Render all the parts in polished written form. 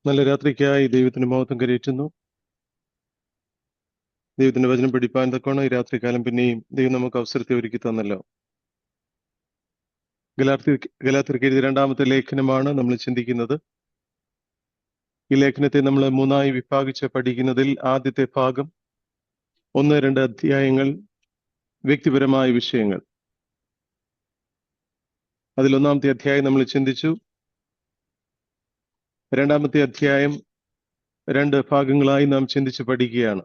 നല്ല രാത്രിക്കായി ദൈവത്തിന് മഹത്വം കരയറ്റുന്നു. ദൈവത്തിന്റെ വചനം പഠിപ്പാൻ തക്കോണം ഈ രാത്രികാലം പിന്നെയും ദൈവം നമുക്ക് അവസരത്തെ ഒരുക്കി തന്നല്ലോ. ഗലാത്യർക്ക് എഴുതിയ 2-ാമത്തെ ലേഖനമാണ് നമ്മൾ ചിന്തിക്കുന്നത്. ഈ ലേഖനത്തെ നമ്മൾ 3ആയി വിഭാഗിച്ച് പഠിക്കുന്നതിൽ ആദ്യത്തെ ഭാഗം 1-2 അധ്യായങ്ങൾ വ്യക്തിപരമായ വിഷയങ്ങൾ. അതിൽ 1-ാമത്തെ അധ്യായം നമ്മൾ ചിന്തിച്ചു. 2-ാമത്തെ അധ്യായം 2 ഭാഗങ്ങളായി നാം ചിന്തിച്ച് പഠിക്കുകയാണ്.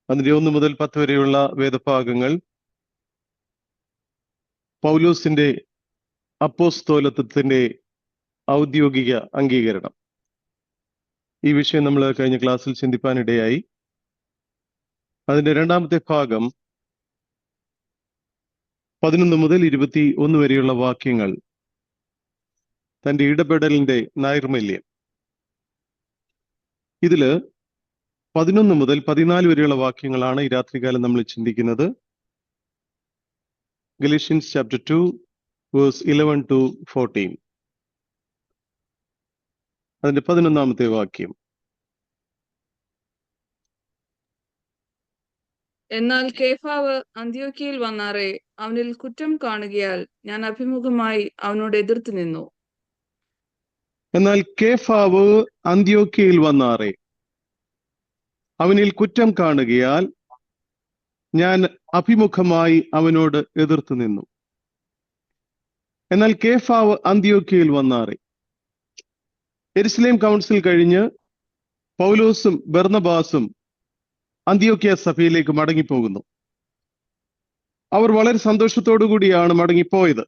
അതിന്റെ 1 മുതൽ 10 വരെയുള്ള വേദഭാഗങ്ങൾ പൗലോസിന്റെ അപ്പോസ്തോലത്വത്തിന്റെ ഔദ്യോഗിക അംഗീകരണം. ഈ വിഷയം നമ്മൾ കഴിഞ്ഞ ക്ലാസ്സിൽ ചിന്തിപ്പാനിടയായി. അതിന്റെ 2-ാമത്തെ ഭാഗം 11 മുതൽ 21 വരെയുള്ള വാക്യങ്ങൾ തന്റെ ഇടപെടലിന്റെ നൈർമല്യം. ഇതില് 11 മുതൽ 14 വരെയുള്ള വാക്യങ്ങളാണ് ഈ രാത്രികാലം നമ്മൾ ചിന്തിക്കുന്നത്. Galatians chapter 2 verse 11 to 14. അതിന്റെ 11-ാമത്തെ വാക്യം. എന്നാൽ കേഫാവ് അന്ത്യോക്യയിൽ വന്നാറെ അവനിൽ കുറ്റം കാണുകയാൽ ഞാൻ അഭിമുഖമായി അവനോട് എതിർത്ത് നിന്നു. എന്നാൽ കേഫാവ് അന്ത്യോക്യയിൽ വന്നാറെ അവനിൽ കുറ്റം കാണുകയാൽ ഞാൻ അഭിമുഖമായി അവനോട് എതിർത്ത് നിന്നു. എന്നാൽ കേഫാവ് അന്ത്യോക്യയിൽ വന്നാറെ. യെരുശലേം കൗൺസിൽ കഴിഞ്ഞ് പൗലോസും ബർന്നബാസും അന്ത്യോക്യ സഭയിലേക്ക് മടങ്ങിപ്പോകുന്നു. അവർ വളരെ സന്തോഷത്തോടു കൂടിയാണ് മടങ്ങിപ്പോയത്.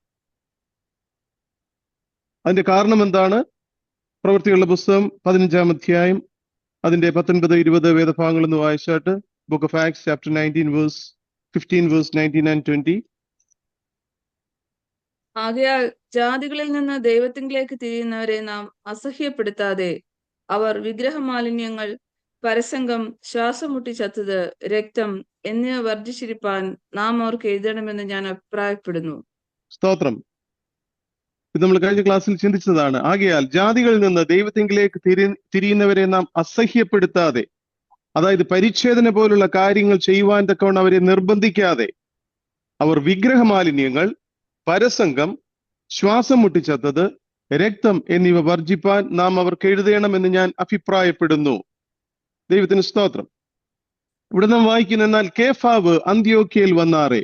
അതിന്റെ കാരണം എന്താണ്? പ്രവൃത്തികളുടെ പുസ്തകം 15-ാം അധ്യായം അതിന്റെ 19-20 വേദഭാഗങ്ങളെന്ന് വായിച്ചാട്ട് book of acts chapter 19 verse 15 verse 19 and 20. ആകയാൽ ജാതികളിൽ നിന്ന് ദൈവത്തിങ്കിലേക്ക് തിരിയുന്നവരെ നാം അസഹ്യപ്പെടുത്താതെ അവർ വിഗ്രഹമാലിന്യങ്ങൾ, പരസംഗം, ശ്വാസം മുട്ടി ചത്തത്, രക്തം എന്നിവ വർജിച്ചിരിപ്പാൻ നാം അവർക്ക് എഴുതണമെന്ന് ഞാൻ അഭിപ്രായപ്പെടുന്നു. സ്തോത്രം. ഇത് നമ്മൾ കഴിഞ്ഞ ക്ലാസ്സിൽ ചിന്തിച്ചതാണ്. ആകയാൽ ജാതികളിൽ നിന്ന് ദൈവത്തിങ്കിലേക്ക് തിരിയുന്നവരെ നാം അസഹ്യപ്പെടുത്താതെ, അതായത് പരിച്ഛേദന പോലുള്ള കാര്യങ്ങൾ ചെയ്യുവാൻ തക്കവണ്ണം അവരെ നിർബന്ധിക്കാതെ, അവർ വിഗ്രഹമാലിന്യങ്ങൾ, പരസംഗം, ശ്വാസം മുട്ടിച്ചത്തത്, രക്തം എന്നിവ വർജിപ്പാൻ നാം അവർക്ക് എഴുതണമെന്ന് ഞാൻ അഭിപ്രായപ്പെടുന്നു. ദൈവത്തിന് സ്തോത്രം. ഇവിടെ നാം വായിക്കുന്ന, എന്നാൽ കേഫാവ് അന്ത്യോക്യയിൽ വന്നാറെ.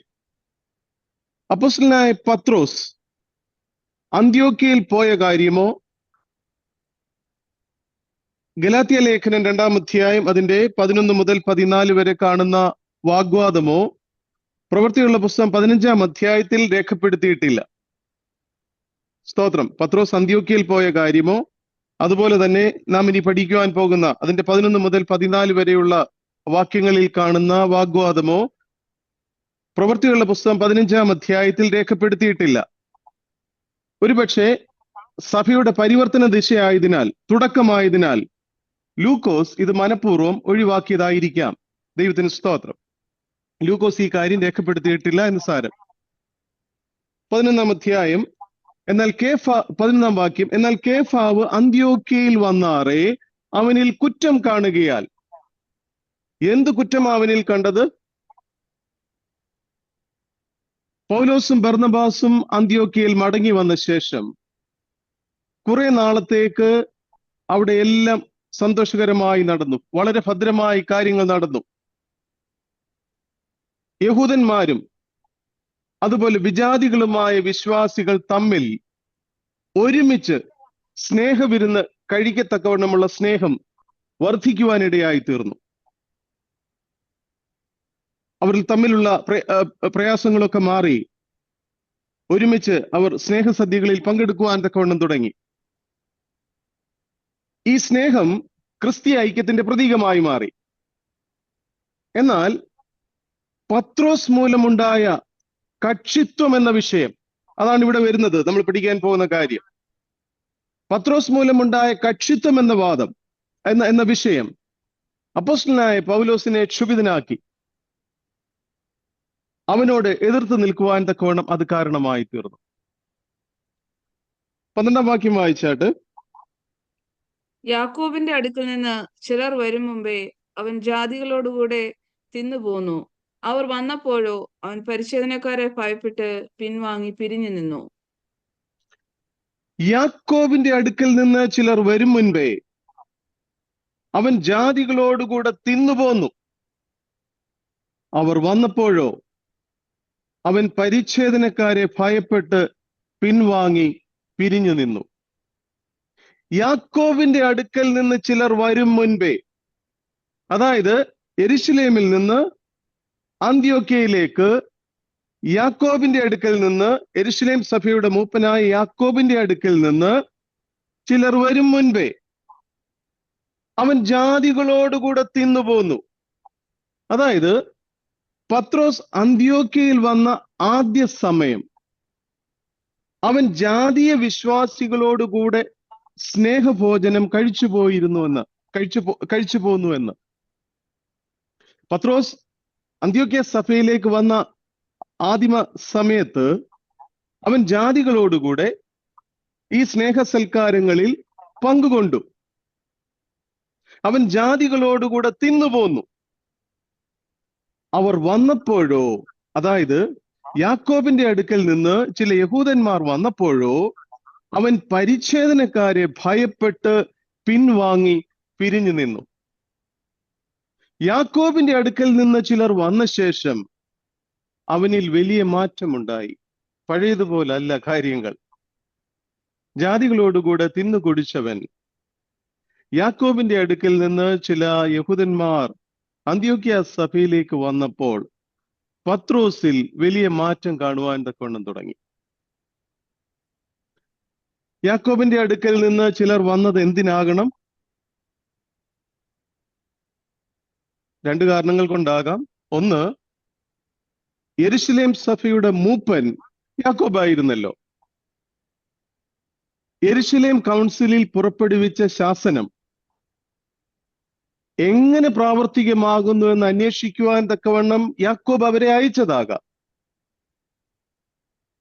അപ്പോസ്തലനായ പത്രോസ് അന്ത്യോക്യയിൽ പോയ കാര്യമോ, ഗലാത്യ ലേഖനം 2-ാം അധ്യായം അതിന്റെ 11 മുതൽ 14 വരെ കാണുന്ന വാഗ്വാദമോ പ്രവൃത്തിയുള്ള പുസ്തകം 15-ാം അധ്യായത്തിൽ രേഖപ്പെടുത്തിയിട്ടില്ല. സ്തോത്രം. പത്രോസ് അന്ത്യോക്യയിൽ പോയ കാര്യമോ, അതുപോലെ തന്നെ നാം ഇനി പഠിക്കുവാൻ പോകുന്ന അതിന്റെ 11 മുതൽ 14 വരെയുള്ള വാക്യങ്ങളിൽ കാണുന്ന വാഗ്വാദമോ പ്രവൃത്തിയുള്ള പുസ്തകം 15-ാം അധ്യായത്തിൽ രേഖപ്പെടുത്തിയിട്ടില്ല. ഒരുപക്ഷെ സഭയുടെ പരിവർത്തന ദിശയായതിനാൽ, തുടക്കമായതിനാൽ ലൂക്കോസ് ഇത് മനഃപൂർവ്വം ഒഴിവാക്കിയതായിരിക്കാം. ദൈവത്തിന് സ്തോത്രം. ലൂക്കോസ് ഈ കാര്യം രേഖപ്പെടുത്തിയിട്ടില്ല എന്ന് സാരം. 11-ാം അധ്യായം 11-ാം വാക്യം. എന്നാൽ കേഫാവ് അന്ത്യോക്യയിൽ വന്നാറെ അവനിൽ കുറ്റം കാണുകയാൽ. എന്ത് കുറ്റം അവനിൽ കണ്ടത്? പൗലോസും ബർന്നബാസും അന്ത്യോക്യയിൽ മടങ്ങി വന്ന ശേഷം കുറെ നാളത്തേക്ക് അവിടെ എല്ലാം സന്തോഷകരമായി നടന്നു. വളരെ ഭദ്രമായി കാര്യങ്ങൾ നടന്നു. യഹൂദന്മാരും അതുപോലെ വിജാതികളുമായ വിശ്വാസികൾ തമ്മിൽ ഒരുമിച്ച് സ്നേഹവിരുന്ന് കഴിക്കത്തക്കവണ്ണമുള്ള സ്നേഹം വർദ്ധിക്കുവാനിടയായി തീർന്നു. അവരിൽ തമ്മിലുള്ള പ്രയാസങ്ങളൊക്കെ മാറി ഒരുമിച്ച് അവർ സ്നേഹസദ്യകളിൽ പങ്കെടുക്കുവാൻ തക്കവണ്ണം തുടങ്ങി. ഈ സ്നേഹം ക്രിസ്തീയ ഐക്യത്തിന്റെ പ്രതീകമായി മാറി. എന്നാൽ പത്രോസ് മൂലമുണ്ടായ കക്ഷിത്വം എന്ന വിഷയം, അതാണ് ഇവിടെ വരുന്നത്, നമ്മൾ പഠിക്കാൻ പോകുന്ന കാര്യം. പത്രോസ് മൂലമുണ്ടായ കക്ഷിത്വം എന്ന വാദം എന്ന വിഷയം അപ്പോസ്തലനായ പൗലോസിനെ ക്ഷുഭിതനാക്കി. അവനോട് എതിർത്ത് നിൽക്കുവാൻ തക്കവണ്ണം അത് കാരണമായി തീർന്നു. 12-ാം വാക്യം വായിച്ചാട്ട്, യാക്കോബിന്റെ അടുക്കൽ നിന്ന് ചിലർ വരും മുമ്പേ അവൻ ജാതികളോടുകൂടെ തിന്നുപോന്നു. അവർ വന്നപ്പോഴോ അവൻ പരിച്ഛേദനക്കാരെ ഭയപ്പെട്ട് പിൻവാങ്ങി പിരിഞ്ഞു നിന്നു. യാക്കോബിന്റെ അടുക്കൽ നിന്ന് ചിലർ വരും മുൻപേ അവൻ ജാതികളോടുകൂടെ തിന്നുപോന്നു. അവർ വന്നപ്പോഴോ അവൻ പരിച്ഛേദനക്കാരെ ഭയപ്പെട്ട് പിൻവാങ്ങി പിരിഞ്ഞു നിന്നു. യാക്കോബിന്റെ അടുക്കൽ നിന്ന് ചിലർ വരും മുൻപേ, അതായത് യെരുശലേമിൽ നിന്ന് അന്ത്യോക്യയിലേക്ക് യാക്കോബിന്റെ അടുക്കൽ നിന്ന്, യെരുശലേം സഭയുടെ മൂപ്പനായ യാക്കോബിന്റെ അടുക്കൽ നിന്ന് ചിലർ വരും മുൻപേ അവൻ ജാതികളോടുകൂടെ തിന്നുപോന്നു. അതായത് പത്രോസ് അന്ത്യോക്യയിൽ വന്ന ആദ്യ സമയം അവൻ ജാതീയ വിശ്വാസികളോടുകൂടെ സ്നേഹഭോജനം കഴിച്ചു പോന്നുവെന്ന്. പത്രോസ് അന്ത്യോക്യ സഭയിലേക്ക് വന്ന ആദിമ സമയത്ത് അവൻ ജാതികളോടുകൂടെ ഈ സ്നേഹ സൽക്കാരങ്ങളിൽ പങ്കുകൊണ്ടു. അവൻ ജാതികളോടുകൂടെ തിന്നുപോന്നു. അവർ വന്നപ്പോഴോ, അതായത് യാക്കോബിന്റെ അടുക്കൽ നിന്ന് ചില യഹൂദന്മാർ വന്നപ്പോഴോ അവൻ പരിച്ഛേദനക്കാരെ ഭയപ്പെട്ട് പിൻവാങ്ങി പിരിഞ്ഞു നിന്നു. യാക്കോബിന്റെ അടുക്കൽ നിന്ന് ചിലർ വന്ന ശേഷം അവനിൽ വലിയ മാറ്റമുണ്ടായി. പഴയതുപോലല്ല കാര്യങ്ങൾ. ജാതികളോടുകൂടെ തിന്നു കുടിച്ചവൻ യാക്കോബിന്റെ അടുക്കൽ നിന്ന് ചില യഹൂദന്മാർ അന്ത്യോക്യ സഭയിലേക്ക് വന്നപ്പോൾ പത്രോസിൽ വലിയ മാറ്റം കാണുവാൻ തക്കവണ്ണം തുടങ്ങി. യാക്കോബിന്റെ അടുക്കൽ നിന്ന് ചിലർ വന്നത് എന്തിനാകണം? രണ്ട് കാരണങ്ങൾ കൊണ്ടാകാം. ഒന്ന്, യെരുശലേം സഭയുടെ മൂപ്പൻ യാക്കോബായിരുന്നല്ലോ. യെരുശലേം കൗൺസിലിൽ പുറപ്പെടുവിച്ച ശാസനം എങ്ങനെ പ്രാവർത്തികമാകുന്നു എന്ന് അന്വേഷിക്കുവാൻ തക്കവണ്ണം യാക്കോബ് അവരെ അയച്ചതാകാം.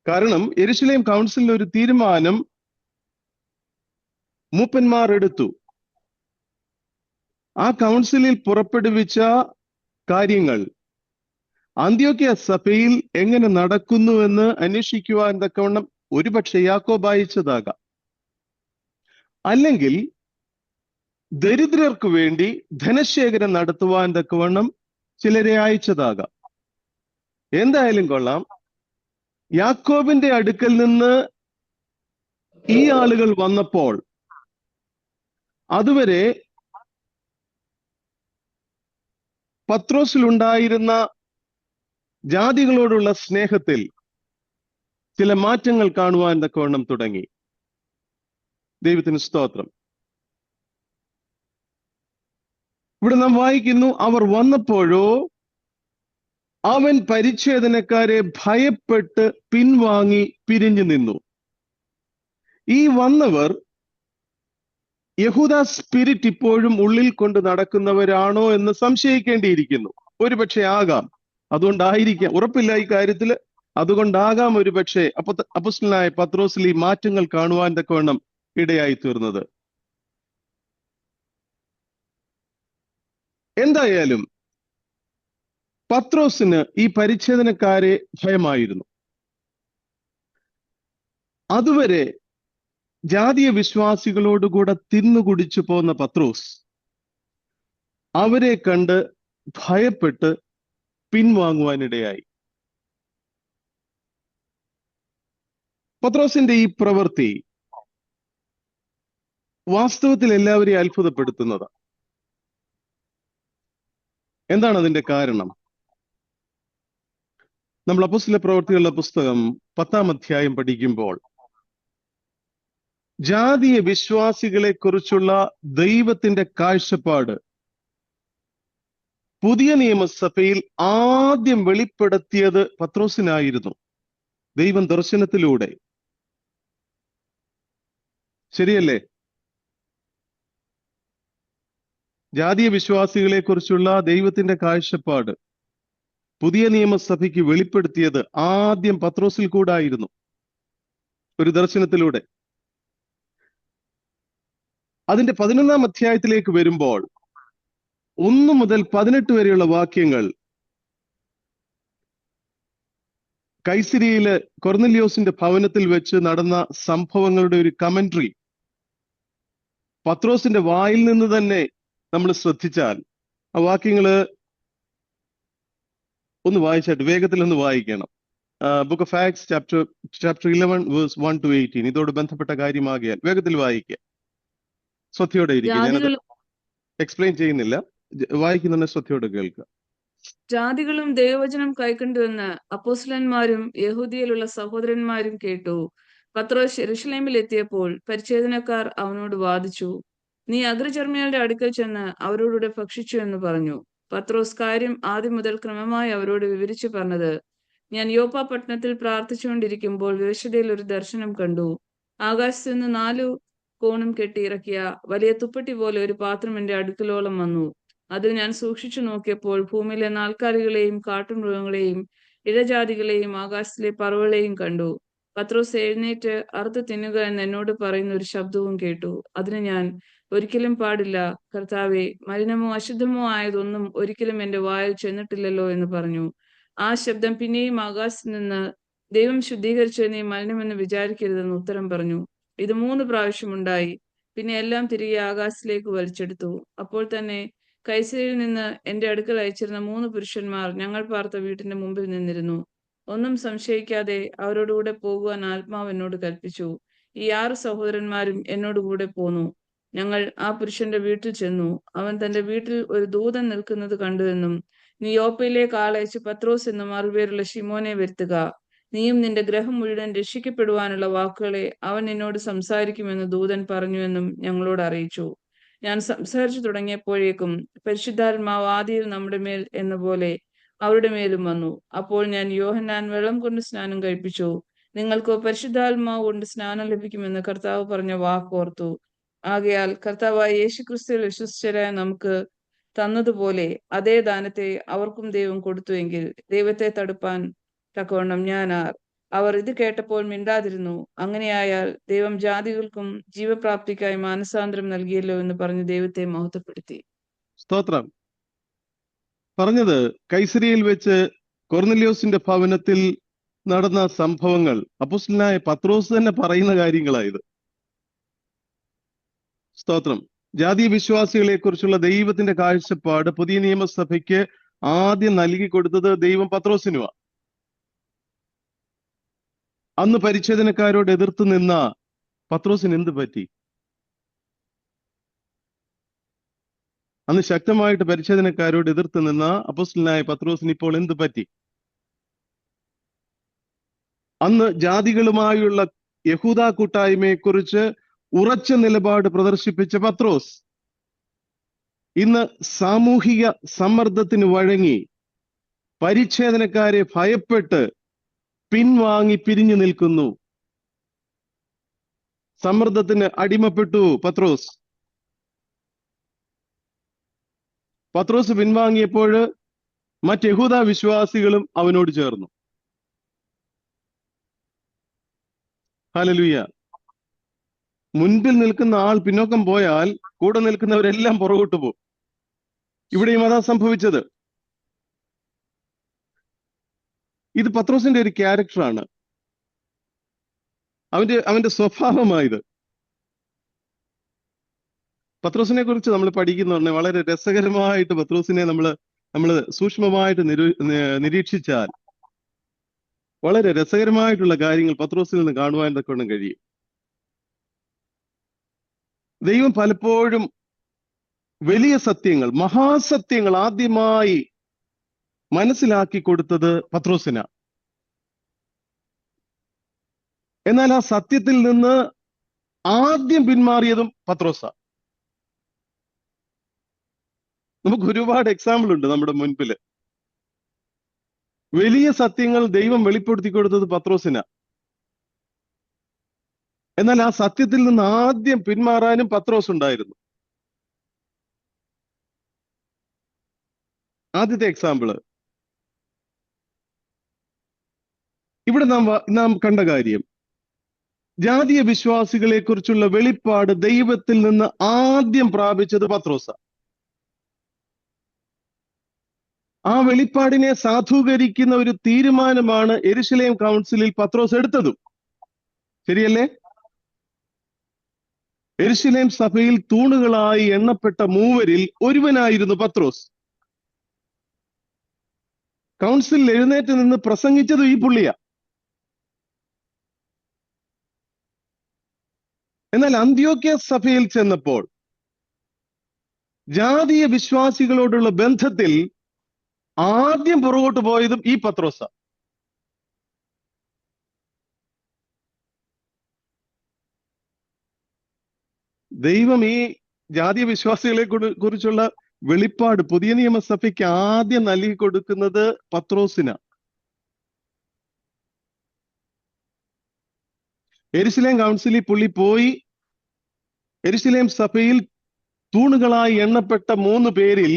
കാരണം യെരുശലേം കൗൺസിലിൽ ഒരു തീരുമാനം മൂപ്പന്മാർ എടുത്തു. ആ കൗൺസിലിൽ പുറപ്പെടുവിച്ച കാര്യങ്ങൾ അന്ത്യോക്യ സഭയിൽ എങ്ങനെ നടക്കുന്നുവെന്ന് അന്വേഷിക്കുവാൻ തക്കവണ്ണം ഒരുപക്ഷെ യാക്കോബ് അയച്ചതാകാം. അല്ലെങ്കിൽ ദരിദ്രർക്ക് വേണ്ടി ധനശേഖരം നടത്തുവാൻ തക്കവണ്ണം ചിലരെ അയച്ചതാകാം. എന്തായാലും കൊള്ളാം, യാക്കോബിന്റെ അടുക്കൽ നിന്ന് ഈ ആളുകൾ വന്നപ്പോൾ അതുവരെ പത്രോസിലുണ്ടായിരുന്ന ജാതികളോടുള്ള സ്നേഹത്തിൽ ചില മാറ്റങ്ങൾ കാണുവാൻ തക്കവണ്ണം തുടങ്ങി. ദൈവത്തിന് സ്തോത്രം. ഇവിടെ നാം വായിക്കുന്നു, അവർ വന്നപ്പോഴോ അവൻ പരിച്ഛേദനക്കാരെ ഭയപ്പെട്ട് പിൻവാങ്ങി പിരിഞ്ഞു നിന്നു. ഈ വന്നവർ യഹൂദ സ്പിരിറ്റ് ഇപ്പോഴും ഉള്ളിൽ കൊണ്ട് നടക്കുന്നവരാണോ എന്ന് സംശയിക്കേണ്ടിയിരിക്കുന്നു. ഒരുപക്ഷെ ആകാം, അതുകൊണ്ടായിരിക്കാം, ഉറപ്പില്ല ഈ കാര്യത്തിൽ. അതുകൊണ്ടാകാം ഒരുപക്ഷെ അപ്പോസ്തലനായ പത്രോസിൽ ഈ മാറ്റങ്ങൾ കാണുവാൻ തക്കവണ്ണം ഇടയായി തീർന്നത്. എന്തായാലും പത്രോസിന് ഈ പരിച്ഛേദനക്കാരെ ഭയമായിരുന്നു. അതുവരെ ജാതീയ വിശ്വാസികളോടുകൂടെ തിന്നുകുടിച്ചു പോന്ന പത്രോസ് അവരെ കണ്ട് ഭയപ്പെട്ട് പിൻവാങ്ങുവാനിടയായി. പത്രോസിന്റെ ഈ പ്രവൃത്തി വാസ്തവത്തിൽ എല്ലാവരെയും അത്ഭുതപ്പെടുത്തുന്നത്. എന്താണ് അതിന്റെ കാരണം? നമ്മൾ അപ്പോസ്തല പ്രവൃത്തികളുടെ പുസ്തകം 10-ാം അധ്യായം പഠിക്കുമ്പോൾ ജാതീയ വിശ്വാസികളെ കുറിച്ചുള്ള ദൈവത്തിന്റെ കാഴ്ചപ്പാട് പുതിയ നിയമസഭയിൽ ആദ്യം വെളിപ്പെടുത്തിയത് പത്രോസിനായിരുന്നു, ദൈവം ദർശനത്തിലൂടെ. ശരിയല്ലേ? ജാതീയ വിശ്വാസികളെ കുറിച്ചുള്ള ദൈവത്തിന്റെ കാഴ്ചപ്പാട് പുതിയ നിയമസഭയ്ക്ക് വെളിപ്പെടുത്തിയത് ആദ്യം പത്രോസിൽ കൂടായിരുന്നു, ഒരു ദർശനത്തിലൂടെ. അതിന്റെ 11-ാം അധ്യായത്തിലേക്ക് വരുമ്പോൾ 1 മുതൽ 18 വരെയുള്ള വാക്യങ്ങൾ കൈസരിയിലെ കൊർന്നല്യോസിന്റെ ഭവനത്തിൽ വെച്ച് നടന്ന സംഭവങ്ങളുടെ ഒരു കമന്ററി പത്രോസിന്റെ വായിൽ നിന്ന് തന്നെ നമ്മൾ ശ്രദ്ധിച്ചാൽ ആ വാക്യങ്ങള് ഒന്ന് വായിച്ചായിട്ട് വേഗത്തിൽ ഒന്ന് വായിക്കണം. Book of acts chapter 11 verse 1 to 18 ഇതോട് ബന്ധപ്പെട്ട കാര്യമാകിയാൽ വേഗത്തിൽ വായിക്കുക. ശ്രദ്ധയോടെ ഇരിക്കുക. ഞാനത് ജാതികളും എക്സ്പ്ലെയിൻ ചെയ്യുന്നില്ല, വായിക്കുന്ന ശ്രദ്ധയോടെ കേൾക്കുക. ജാതികളും ദൈവവചനം കൈക്കൊണ്ടുവന്ന് അപ്പോസ്തലന്മാരും യഹൂദിയയിലുള്ള സഹോദരന്മാരും കേട്ടു. പത്രോസ് യെരൂശലേമിൽ എത്തിയപ്പോൾ പരിച്ഛേദനക്കാർ അവനോട് വാദിച്ചു, നീ അഗ്രചർമ്മികളുടെ അടുക്കൽ ചെന്ന് അവരോടുകൂടെ ഭക്ഷിച്ചു എന്ന് പറഞ്ഞു. പത്രോസ് കാര്യം ആദ്യം മുതൽ ക്രമമായി അവരോട് വിവരിച്ചു പറഞ്ഞത്, ഞാൻ യോപ്പ പട്ടണത്തിൽ പ്രാർത്ഥിച്ചുകൊണ്ടിരിക്കുമ്പോൾ വിവശതയിൽ ഒരു ദർശനം കണ്ടു. ആകാശത്ത് നിന്ന് 4 കോണും കെട്ടി ഇറക്കിയ വലിയ തുപ്പട്ടി പോലെ ഒരു പാത്രം എന്റെ അടുക്കലോളം വന്നു. അതിൽ ഞാൻ സൂക്ഷിച്ചു നോക്കിയപ്പോൾ ഭൂമിയിലെ നാൽക്കാലികളെയും കാട്ടുമൃഗങ്ങളെയും ഇഴജാതികളെയും ആകാശത്തിലെ പറവകളെയും കണ്ടു. പത്രോസ് എഴുന്നേറ്റ് അറുത്ത് തിന്നുക എന്ന് എന്നോട് പറയുന്ന ഒരു ശബ്ദവും കേട്ടു. അതിന് ഞാൻ, ഒരിക്കലും പാടില്ല കർത്താവേ, മലിനമോ അശുദ്ധമോ ആയതൊന്നും ഒരിക്കലും എന്റെ വായിൽ ചെന്നിട്ടില്ലല്ലോ എന്ന് പറഞ്ഞു. ആ ശബ്ദം പിന്നെയും ആകാശത്ത് നിന്ന്, ദൈവം ശുദ്ധീകരിച്ച് നീ മലിനമെന്ന് വിചാരിക്കരുതെന്ന് ഉത്തരം പറഞ്ഞു. ഇത് 3 പ്രാവശ്യം ഉണ്ടായി. പിന്നെ എല്ലാം തിരികെ ആകാശത്തിലേക്ക് വലിച്ചെടുത്തു. അപ്പോൾ തന്നെ കൈസരിയിൽ നിന്ന് എന്റെ അടുക്കൽ അയച്ചിരുന്ന 3 പുരുഷന്മാർ ഞങ്ങൾ പാർത്ത വീട്ടിന്റെ മുമ്പിൽ നിന്നിരുന്നു. ഒന്നും സംശയിക്കാതെ അവരോടുകൂടെ പോകുവാൻ ആത്മാവ് എന്നോട് കൽപ്പിച്ചു. ഈ 6 സഹോദരന്മാരും എന്നോടുകൂടെ പോന്നു. ഞങ്ങൾ ആ പുരുഷന്റെ വീട്ടിൽ ചെന്നു. അവൻ തന്റെ വീട്ടിൽ ഒരു ദൂതൻ നിൽക്കുന്നത് കണ്ടുവെന്നും, നീ യോപ്പയിലേക്ക് ആളയച്ച് പത്രോസ് എന്ന മറുപേരുള്ള ശിമോനെ വരുത്തുക. നീയും നിന്റെ ഗ്രഹം മുഴുവൻ രക്ഷിക്കപ്പെടുവാനുള്ള വാക്കുകളെ അവൻ നിന്നോട് സംസാരിക്കുമെന്ന് ദൂതൻ പറഞ്ഞുവെന്നും ഞങ്ങളോട് അറിയിച്ചു. ഞാൻ സംസാരിച്ചു തുടങ്ങിയപ്പോഴേക്കും പരിശുദ്ധാത്മാവ് ആദിയിൽ നമ്മുടെ മേൽ എന്ന പോലെ അവരുടെ മേലും വന്നു. അപ്പോൾ ഞാൻ, യോഹന്നാൻ വെള്ളം കൊണ്ട് സ്നാനം കഴിപ്പിച്ചു, നിങ്ങൾക്ക് പരിശുദ്ധാത്മാവ് കൊണ്ട് സ്നാനം ലഭിക്കുമെന്ന് കർത്താവ് പറഞ്ഞ വാക്കോർത്തു. ആകയാൽ കർത്താവായ യേശുക്രിസ്തുവിൽ വിശ്വസിച്ചരായ നമുക്ക് തന്നതുപോലെ അതേ ദാനത്തെ അവർക്കും ദൈവം കൊടുത്തുവെങ്കിൽ ദൈവത്തെ തടുപ്പാൻ തക്കവണ്ണം ഞാൻ ആർ? അവർ ഇത് കേട്ടപ്പോൾ മിണ്ടാതിരുന്നു. അങ്ങനെയായാൽ ദൈവം ജാതികൾക്കും ജീവപ്രാപ്തിക്കായി മാനസാന്തരം നൽകിയല്ലോ എന്ന് പറഞ്ഞ് ദൈവത്തെ മഹത്വപ്പെടുത്തി. സ്തോത്രം. പറഞ്ഞത് കൈസരിയിൽ വെച്ച് കൊർന്നല്യോസിന്റെ ഭവനത്തിൽ നടന്ന സംഭവങ്ങൾ അപ്പോസ്തലനായ പത്രോസ് തന്നെ പറയുന്ന കാര്യങ്ങളായത്. സ്തോത്രം. ജാതീയ വിശ്വാസികളെ കുറിച്ചുള്ള ദൈവത്തിന്റെ കാഴ്ചപ്പാട് പുതിയ നിയമസഭയ്ക്ക് ആദ്യം നൽകി കൊടുത്തത് ദൈവം പത്രോസിനുമാണ്. അന്ന് പരിച്ഛേദനക്കാരോട് എതിർത്ത് നിന്ന പത്രോസിന് എന്ത് പറ്റി? അന്ന് ശക്തമായിട്ട് പരിച്ഛേദനക്കാരോട് എതിർത്ത് നിന്ന അപ്പോസ്തലനായ പത്രോസിന് ഇപ്പോൾ എന്ത് പറ്റി? അന്ന് ജാതികളുമായുള്ള യഹൂദ കൂട്ടായ്മയെക്കുറിച്ച് ഉറച്ച നിലപാട് പ്രദർശിപ്പിച്ച പത്രോസ് ഇന്ന് സാമൂഹിക സമ്മർദ്ദത്തിന് വഴങ്ങി പരിച്ഛേദനക്കാരെ ഭയപ്പെട്ട് പിൻവാങ്ങി പിരിഞ്ഞു നിൽക്കുന്നു. സമ്മർദ്ദത്തിന് അടിമപ്പെട്ടു പത്രോസ്. പത്രോസ് പിൻവാങ്ങിയപ്പോൾ മറ്റ് യഹൂദ വിശ്വാസികളും അവനോട് ചേർന്നു. ഹല്ലേലൂയ. മുൻപിൽ നിൽക്കുന്ന ആൾ പിന്നോക്കം പോയാൽ കൂടെ നിൽക്കുന്നവരെല്ലാം പുറകോട്ട് പോകും. ഇവിടെയും അതാ സംഭവിച്ചത്. ഇത് പത്രോസിന്റെ ഒരു ക്യാരക്ടറാണ്, അവന്റെ സ്വഭാവമായത്. പത്രോസിനെ കുറിച്ച് നമ്മൾ പഠിക്കുന്ന വളരെ രസകരമായിട്ട് പത്രോസിനെ നമ്മൾ സൂക്ഷ്മമായിട്ട് നിരീക്ഷിച്ചാൽ വളരെ രസകരമായിട്ടുള്ള കാര്യങ്ങൾ പത്രോസിൽ നിന്ന് കാണുവാൻ തക്കവണ്ണം കഴിയും. ദൈവം പലപ്പോഴും വലിയ സത്യങ്ങൾ, മഹാസത്യങ്ങൾ ആദ്യമായി മനസ്സിലാക്കി കൊടുത്തത് പത്രോസിനാ. എന്നാൽ ആ സത്യത്തിൽ നിന്ന് ആദ്യം പിന്മാറിയതും പത്രോസാ. നമുക്ക് ഒരുപാട് എക്സാമ്പിൾ ഉണ്ട് നമ്മുടെ മുൻപില്. വലിയ സത്യങ്ങൾ ദൈവം വെളിപ്പെടുത്തി കൊടുത്തത് പത്രോസിനാ. എന്നാൽ ആ സത്യത്തിൽ നിന്ന് ആദ്യം പിന്മാറാനും പത്രോസ് ഉണ്ടായിരുന്നു. ആദ്യത്തെ എക്സാമ്പിള് ഇവിടെ നാം കണ്ട കാര്യം, ജാതീയ വിശ്വാസികളെ കുറിച്ചുള്ള വെളിപ്പാട് ദൈവത്തിൽ നിന്ന് ആദ്യം പ്രാപിച്ചത് പത്രോസ. ആ വെളിപ്പാടിനെ സാധൂകരിക്കുന്ന ഒരു തീരുമാനമാണ് യെരുശലേം കൗൺസിലിൽ പത്രോസ് എടുത്തതും. ശരിയല്ലേ? യെരുശലേം സഭയിൽ തൂണുകളായി എണ്ണപ്പെട്ട മൂവരിൽ ഒരുവനായിരുന്നു പത്രോസ്. കൗൺസിലിൽ എഴുന്നേറ്റ് നിന്ന് പ്രസംഗിച്ചത് ഈ പുള്ളിയാ. എന്നാൽ അന്ത്യോക്യ സഭയിൽ ചെന്നപ്പോൾ ജാതീയ വിശ്വാസികളോടുള്ള ബന്ധത്തിൽ ആദ്യം പുറകോട്ട് പോയതും ഈ പത്രോസ. ദൈവം ഈ ജാതീയ വിശ്വാസികളെ കുറിച്ചുള്ള വെളിപ്പാട് പുതിയ നിയമസഭയ്ക്ക് ആദ്യം നൽകി കൊടുക്കുന്നത് പത്രോസിനാ. യെരുശലേം കൗൺസിലിൽ പുള്ളി പോയി യെരുശലേം സഭയിൽ തൂണുകളായി എണ്ണപ്പെട്ട 3 പേരിൽ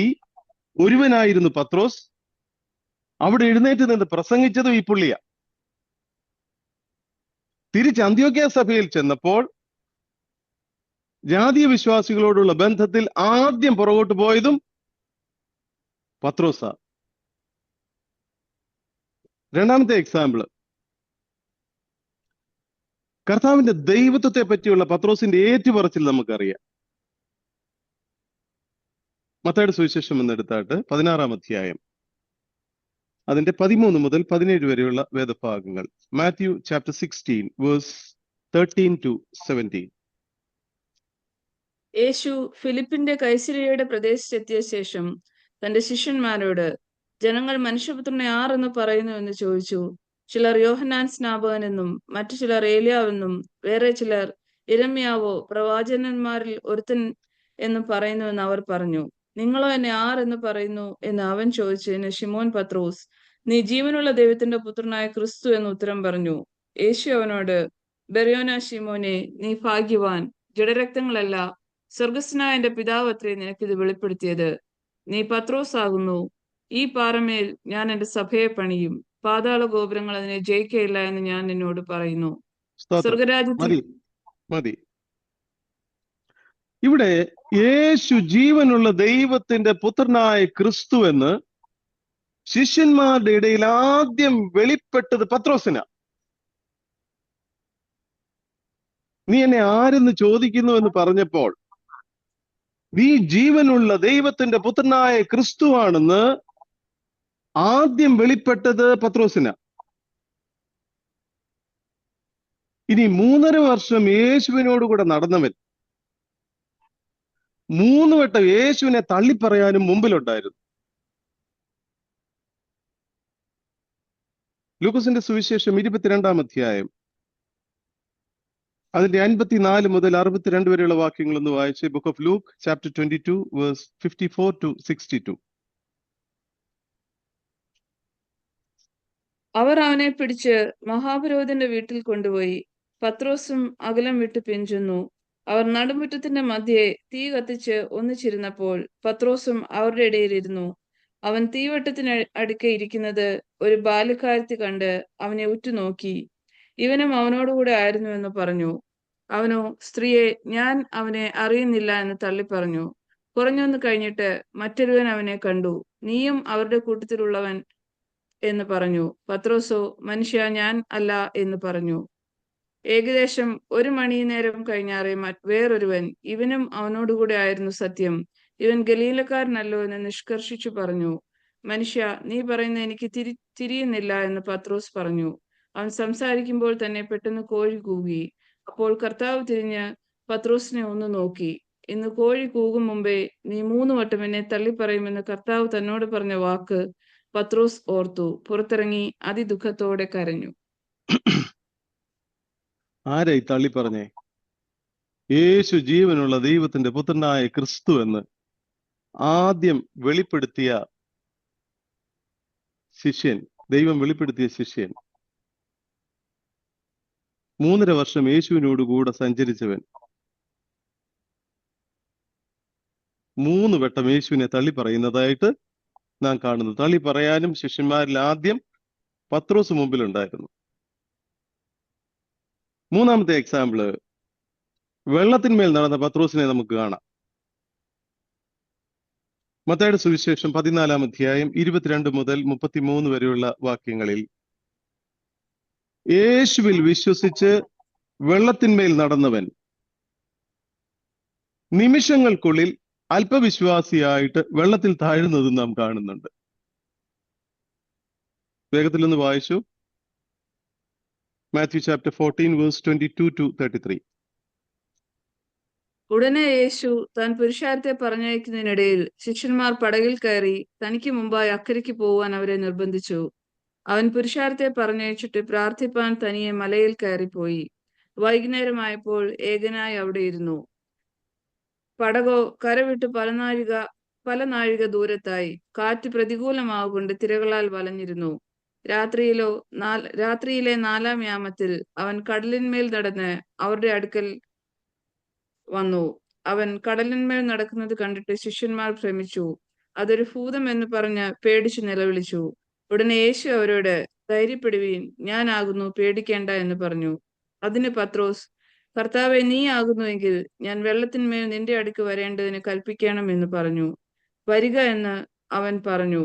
ഒരുവനായിരുന്നു പത്രോസ്. അവിടെ എഴുന്നേറ്റ് നിന്ന് പ്രസംഗിച്ചതും ഈ പുള്ളിയാ. തിരിച്ച് അന്ത്യോക്യ സഭയിൽ ചെന്നപ്പോൾ ജാതീയ വിശ്വാസികളോടുള്ള ബന്ധത്തിൽ ആദ്യം പുറകോട്ട് പോയതും പത്രോസ. രണ്ടാമത്തെ എക്സാമ്പിൾ, കർത്താവിന്റെ ദൈവത്വത്തെ പറ്റിയുള്ള പത്രോസിന്റെ ഏറ്റുപറച്ചിൽ നമുക്കറിയാം. മത്തായിയുടെ സുവിശേഷം എന്നെടുത്താട്ട് 16-ാം അധ്യായം അതിന്റെ 13 മുതൽ 17 വരെയുള്ള വേദഭാഗങ്ങൾ. Matthew chapter 16 verse 13 to 17. യേശു ഫിലിപ്പിന്റെ കൈസരിയയുടെ പ്രദേശത്തെത്തിയ ശേഷം തന്റെ ശിഷ്യന്മാരോട്, ജനങ്ങൾ മനുഷ്യപുത്രനെ ആരെന്ന് പറയുന്നു എന്ന് ചോദിച്ചു. ചിലർ യോഹന്നാൻ സ്നാപകനെന്നും മറ്റു ചിലർ ഏലിയാവെന്നും വേറെ ചിലർ യിരെമ്യാവോ പ്രവാചകന്മാരിൽ ഒരുത്തൻ എന്നും പറയുന്നുവെന്ന് അവർ പറഞ്ഞു. നിങ്ങളോ എന്നെ ആരെന്ന് പറയുന്നു എന്ന് അവൻ ചോദിച്ചതിന് ശിമോൻ പത്രോസ്, നീ ജീവനുള്ള ദൈവത്തിന്റെ പുത്രനായ ക്രിസ്തു എന്ന് ഉത്തരം പറഞ്ഞു. യേശു അവനോട്, ബെര്യോനാ ശിമോനെ, നീ ഭാഗ്യവാൻ, ജഡരക്തങ്ങളല്ല സ്വർഗസ്നായ എന്റെ പിതാവ് അത്രേ നിനക്കിത് വെളിപ്പെടുത്തിയത്. നീ പത്രോസ് ആകുന്നു. ഈ പാറമേൽ ഞാൻ എന്റെ സഭയെ പണിയും, പാതാള ഗോപുരങ്ങൾ അതിനെ ജയിക്കയില്ല എന്ന് ഞാൻ നിന്നോട് പറയുന്നു. സ്വർഗരാജ്യത്തിൽ മതി. ഇവിടെ യേശു ജീവനുള്ള ദൈവത്തിന്റെ പുത്രനായ ക്രിസ്തു എന്ന് ശിഷ്യന്മാരുടെ ഇടയിൽ ആദ്യം വെളിപ്പെട്ടത് പത്രോസിനാ. നീ എന്നെ ആരെന്ന് ചോദിക്കുന്നു എന്ന് പറഞ്ഞപ്പോൾ നീ ജീവനുള്ള ദൈവത്തിന്റെ പുത്രനായ ക്രിസ്തുവാണെന്ന് ആദ്യം വെളിപ്പെട്ടത് പത്രോസിനാ. ഇനി 3.5 വർഷം യേശുവിനോട് കൂടെ നടന്നവൻ 3 വട്ടം യേശുവിനെ തള്ളിപ്പറയാനും മുമ്പിലുണ്ടായിരുന്നു. ലൂക്കോസിന്റെ സുവിശേഷം 22-ാം അധ്യായം അതിന്റെ 54 മുതൽ 62 വരെയുള്ള വാക്യങ്ങൾ ഒന്ന് വായിച്ച്. Book of Luke chapter 22 verse 54 to 62. അവർ അവനെ പിടിച്ച് മഹാപുരോഹിതന്റെ വീട്ടിൽ കൊണ്ടുപോയി. പത്രോസും അകലം വിട്ട് പിഞ്ചുന്നു. അവർ നടുമുറ്റത്തിന്റെ മധ്യേ തീ കത്തിച്ച് ഒന്നിച്ചിരുന്നപ്പോൾ പത്രോസും അവരുടെ ഇടയിലിരുന്നു. അവൻ തീവട്ടത്തിന് അടുക്കെ ഇരിക്കുന്നത് ഒരു ബാല്യക്കാരത്തി കണ്ട് അവനെ ഉറ്റുനോക്കി. ഇവനും അവനോടുകൂടെ ആയിരുന്നു എന്ന് പറഞ്ഞു. അവനോ, സ്ത്രീയെ, ഞാൻ അവനെ അറിയുന്നില്ല എന്ന് തള്ളിപ്പറഞ്ഞു. കുറഞ്ഞൊന്ന് കഴിഞ്ഞിട്ട് മറ്റൊരുവൻ അവനെ കണ്ടു. നീയും അവരുടെ കൂട്ടത്തിലുള്ളവൻ എന്ന് പറഞ്ഞു. പത്രോസോ, മനുഷ്യ, ഞാൻ അല്ല എന്ന് പറഞ്ഞു. ഏകദേശം 1 മണിനേരം കഴിഞ്ഞാറെ വേറൊരുവൻ, ഇവനും അവനോടുകൂടെ ആയിരുന്നു സത്യം, ഇവൻ ഗലീലക്കാരനല്ലോ എന്ന് നിഷ്കർഷിച്ചു പറഞ്ഞു. മനുഷ്യ, നീ പറയുന്ന എനിക്ക് തിരിയുന്നില്ല എന്ന് പത്രോസ് പറഞ്ഞു. അവൻ സംസാരിക്കുമ്പോൾ തന്നെ പെട്ടെന്ന് കോഴി കൂകി. അപ്പോൾ കർത്താവ് തിരിഞ്ഞ് പത്രോസിനെ ഒന്ന് നോക്കി. ഇന്ന് കോഴി കൂകും മുമ്പേ നീ 3 വട്ടം എന്നെ തള്ളിപ്പറയുമെന്ന് കർത്താവ് തന്നോട് പറഞ്ഞ വാക്ക് പത്രോസ് ഓർത്തു. പുറത്തിറങ്ങി അതിദുഃഖത്തോടെ കരഞ്ഞു. ആരായി തള്ളി പറഞ്ഞേ? യേശു ജീവനുള്ള ദൈവത്തിന്റെ പുത്രനായ ക്രിസ്തു എന്ന് ആദ്യം വെളിപ്പെടുത്തിയ ശിഷ്യൻ, ദൈവം വെളിപ്പെടുത്തിയ ശിഷ്യൻ, 3.5 വർഷം യേശുവിനോട് കൂടെ സഞ്ചരിച്ചവൻ, 3 വട്ടം യേശുവിനെ തള്ളി പറയുന്നതായിട്ട് നാം കാണുന്നു. തള്ളി പറയാനും ശിഷ്യന്മാരിൽ ആദ്യം പത്രോസ് മുമ്പിലുണ്ടായിരുന്നു. മൂന്നാമത്തെ എക്സാമ്പിള്, വെള്ളത്തിന്മേൽ നടന്ന പത്രോസിനെ നമുക്ക് കാണാം. മത്തായിയുടെ സുവിശേഷം 14 അധ്യായം 22 മുതൽ 33 വരെയുള്ള വാക്യങ്ങളിൽ യേശുവിൽ വിശ്വസിച്ച് വെള്ളത്തിന്മേൽ നടന്നവൻ നിമിഷങ്ങൾക്കുള്ളിൽ അല്പവിശ്വാസിയായിട്ട് വെള്ളത്തിൽ താഴുന്നതും നാം കാണുന്നുണ്ട്. വേഗത്തിൽ ഒന്ന് വായിച്ചു. Matthew chapter 14 verse 22 to 33. ഉടനെ യേശു താൻ പുരുഷാരത്തെ പറഞ്ഞയക്കുന്നതിനിടയിൽ ശിഷ്യന്മാർ പടകിൽ കയറി തനിക്ക് മുമ്പായി അക്കരയ്ക്ക് പോകുവാൻ അവരെ നിർബന്ധിച്ചു. അവൻ പുരുഷാരത്തെ പറഞ്ഞയച്ചിട്ട് പ്രാർത്ഥിപ്പാൻ തനിയെ മലയിൽ കയറിപ്പോയി. വൈകുന്നേരമായപ്പോൾ ഏകനായി അവിടെ ഇരുന്നു. പടകോ കരവിട്ട് പല നാഴിക ദൂരത്തായി. കാറ്റ് പ്രതികൂലമാകൊണ്ട് തിരകളാൽ വലഞ്ഞിരുന്നു. രാത്രിയിലെ 4-ാം യാമത്തിൽ അവൻ കടലിന്മേൽ നടന്ന് അവരുടെ അടുക്കൽ വന്നു. അവൻ കടലിന്മേൽ നടക്കുന്നത് കണ്ടിട്ട് ശിഷ്യന്മാർ ഭ്രമിച്ചു. അതൊരു ഭൂതം എന്ന് പറഞ്ഞ് പേടിച്ചു നിലവിളിച്ചു. ഉടനെ യേശു അവരോട്, ധൈര്യപ്പെടുവീൻ, ഞാനാകുന്നു, പേടിക്കേണ്ട എന്ന് പറഞ്ഞു. അതിന് പത്രോസ്, കർത്താവെ, നീ ആകുന്നുവെങ്കിൽ ഞാൻ വെള്ളത്തിന്മേൽ നിന്റെ അടുക്ക് വരേണ്ടതിന് കൽപ്പിക്കണം എന്ന് പറഞ്ഞു. വരിക എന്ന് അവൻ പറഞ്ഞു.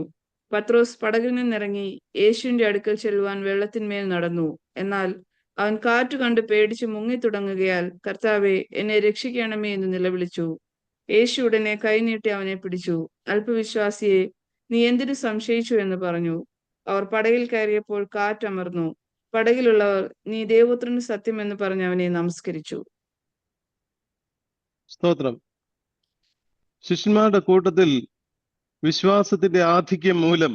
പത്രോസ് പടകിൽ നിന്നിറങ്ങി യേശുവിന്റെ അടുക്കൽ ചെല്ലുവാൻ വെള്ളത്തിന്മേൽ നടന്നു. എന്നാൽ അവൻ കാറ്റു കണ്ട് പേടിച്ച് മുങ്ങിത്തുടങ്ങുകയാൽ, കർത്താവെ, എന്നെ രക്ഷിക്കണമേ എന്ന് നിലവിളിച്ചു. യേശു ഉടനെ കൈനീട്ടി അവനെ പിടിച്ചു. അല്പവിശ്വാസിയെ, നീ എന്തിനു സംശയിച്ചു എന്ന് പറഞ്ഞു. അവർ പടകിൽ കയറിയപ്പോൾ കാറ്റമർന്നു. പടകിലുള്ളവർ, നീ ദൈവപുത്രന് സത്യം എന്ന് പറഞ്ഞ് അവനെ നമസ്കരിച്ചു. സ്തോത്രം. ശിഷ്യന്മാരുടെ കൂട്ടത്തിൽ വിശ്വാസത്തിന്റെ ആധിക്യം മൂലം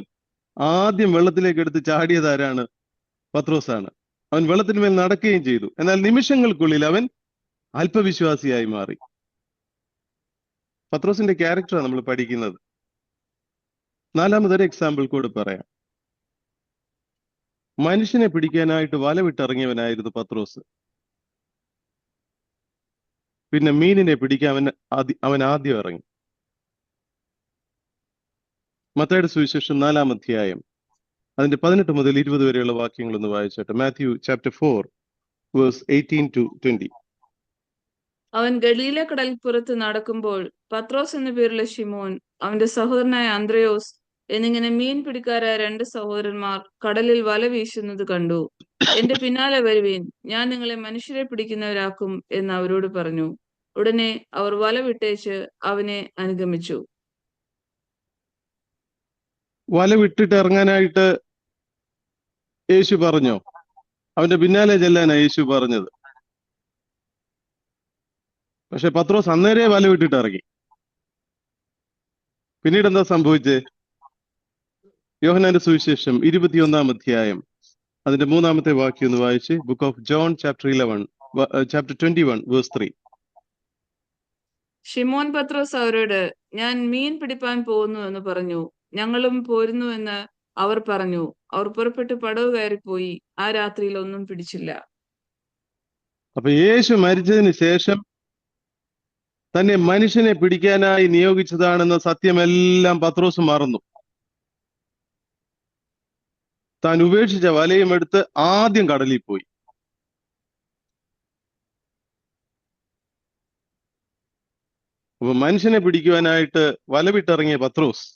ആദ്യം വെള്ളത്തിലേക്ക് എടുത്ത് ചാടിയതാരാണ്? പത്രോസാണ്. അവൻ വെള്ളത്തിന്മേൽ നടക്കുകയും ചെയ്തു. എന്നാൽ നിമിഷങ്ങൾക്കുള്ളിൽ അവൻ അല്പവിശ്വാസിയായി മാറി. പത്രോസിന്റെ ക്യാരക്ടറാണ് നമ്മൾ പഠിക്കുന്നത്. നാലാമതൊരു എക്സാമ്പിൾ കൂടെ പറയാം. മനുഷ്യനെ പിടിക്കാനായിട്ട് വല വിട്ടിറങ്ങിയവനായിരുന്നു പത്രോസ്. പിന്നെ മീനിനെ പിടിക്കാൻ അവൻ ആദ്യം ഇറങ്ങി. മത്തായിയുടെ സുവിശേഷം 4-ാം അധ്യായം അതിന്റെ 18 മുതൽ 20 വരെയുള്ള വാക്യങ്ങൾ ഒന്ന് വായിച്ചോട്ടെ. Matthew chapter 4 verse 18 to 20. അവൻ ഗലീല കടൽപ്പുറത്ത് നടക്കുമ്പോൾ പത്രോസ് എന്നു പേരുള്ള ശിമോൻ, അവന്റെ സഹോദരനായ അന്ത്രയോസ് എന്നിങ്ങനെ മീൻ പിടിക്കാരായ 2 സഹോദരന്മാർ കടലിൽ വല വീശുന്നത് കണ്ടു. എന്റെ പിന്നാലെ വരുവീൻ, ഞാൻ നിങ്ങളെ മനുഷ്യരെ പിടിക്കുന്നവരാക്കും എന്ന് അവരോട് പറഞ്ഞു. ഉടനെ അവർ വല വിട്ടേച്ച് അവനെ അനുഗമിച്ചു. വല വിട്ടിട്ട് ഇറങ്ങാനായിട്ട് യേശു പറഞ്ഞോ? അവന്റെ പിന്നാലെ ചെല്ലാനാ യേശു പറഞ്ഞത്. പക്ഷെ പത്രോസ് അന്നേരെ വല വിട്ടിട്ട് ഇറങ്ങി. പിന്നീട് എന്താ സംഭവിച്ചേ? യോഹന്നാന്റെ സുവിശേഷം 21-ാം അധ്യായം അതിന്റെ 3-ാമത്തെ വാക്യം ഒന്ന് വായിച്ച്. Book of John chapter 21 verse 3. ഷിമോൻ പത്രോസ് അവരോട്, ഞാൻ മീൻ പിടിപ്പാൻ പോകുന്നു എന്ന് പറഞ്ഞു. ഞങ്ങളും പോരുന്നു എന്ന് അവർ പറഞ്ഞു. അവർ പുറപ്പെട്ട് പടവ് കയറിപ്പോയി. ആ രാത്രിയിൽ ഒന്നും പിടിച്ചില്ല. അപ്പൊ യേശു മരിച്ചതിന് ശേഷം തന്നെ മനുഷ്യനെ പിടിക്കാനായി നിയോഗിച്ചതാണെന്ന സത്യമെല്ലാം പത്രോസ് മറന്നു. താൻ ഉപേക്ഷിച്ച വലയും എടുത്ത് ആദ്യം കടലിൽ പോയി. അപ്പൊ മനുഷ്യനെ പിടിക്കുവാനായിട്ട് വല വിട്ടിറങ്ങിയ പത്രോസ്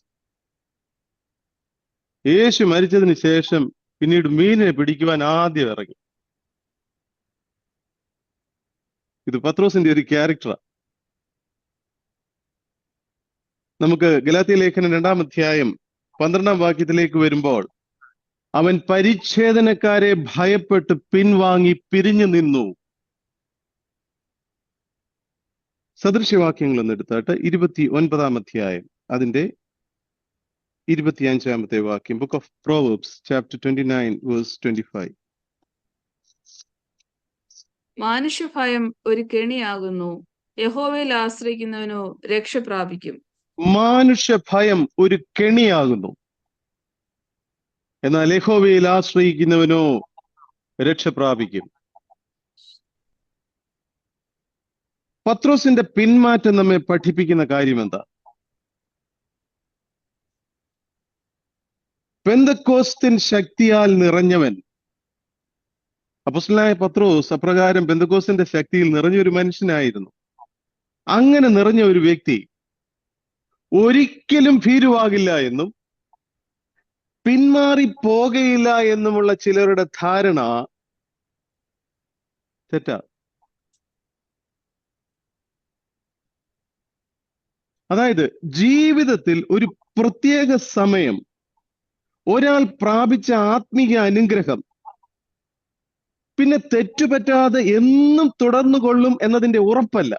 യേശു മരിച്ചതിന് ശേഷം പിന്നീട് മീനിനെ പിടിക്കുവാൻ ആദ്യം ഇറങ്ങി. ഇത് പത്രോസിന്റെ ഒരു ക്യാരക്ടറാണ്. നമുക്ക് ഗലാത്യ ലേഖനം 2-ാം അധ്യായം 12-ാം വാക്യത്തിലേക്ക് വരുമ്പോൾ, അവൻ പരിച്ഛേദനക്കാരെ ഭയപ്പെട്ട് പിൻവാങ്ങി പിരിഞ്ഞു നിന്നു. സദൃശ്യവാക്യങ്ങൾ ഒന്ന് എടുത്താട്ട് 29-ാം അധ്യായം അതിന്റെ 25-ാമത്തെ വാക്യം. Book of Proverbs chapter 29 verse 25. മാനുഷ്യഭയം ഒരു കെണിയാകുന്നു, യഹോവയിൽ ആശ്രയിക്കുന്നവനോ രക്ഷ പ്രാപിക്കും. മാനുഷ്യഭയം ഒരു കെണിയാകുന്നു, എന്നാൽ യഹോവയിൽ ആശ്രയിക്കുന്നവനോ രക്ഷ പ്രാപിക്കും. പത്രോസിന്റെ പിന്മാറ്റം നമ്മെ പഠിപ്പിക്കുന്ന കാര്യം എന്താ? പെന്തക്കോസ്തിൻ ശക്തിയാൽ നിറഞ്ഞവൻ അപ്പോസ്തലനായ പത്രോസ് അപ്രകാരം പെന്തക്കോസ്തിന്റെ ശക്തിയിൽ നിറഞ്ഞൊരു മനുഷ്യനായിരുന്നു. അങ്ങനെ നിറഞ്ഞ ഒരു വ്യക്തി ഒരിക്കലും ഭീരുവാകില്ല എന്നും പിന്മാറി പോകയില്ല എന്നുമുള്ള ചിലരുടെ ധാരണ തെറ്റാ. അതായത് ജീവിതത്തിൽ ഒരു പ്രത്യേക സമയം ഒരാൾ പ്രാപിച്ച ആത്മീയ അനുഗ്രഹം പിന്നെ തെറ്റുപറ്റാതെ എന്നും തുടർന്നു കൊള്ളും എന്നതിന്റെ ഉറപ്പല്ല.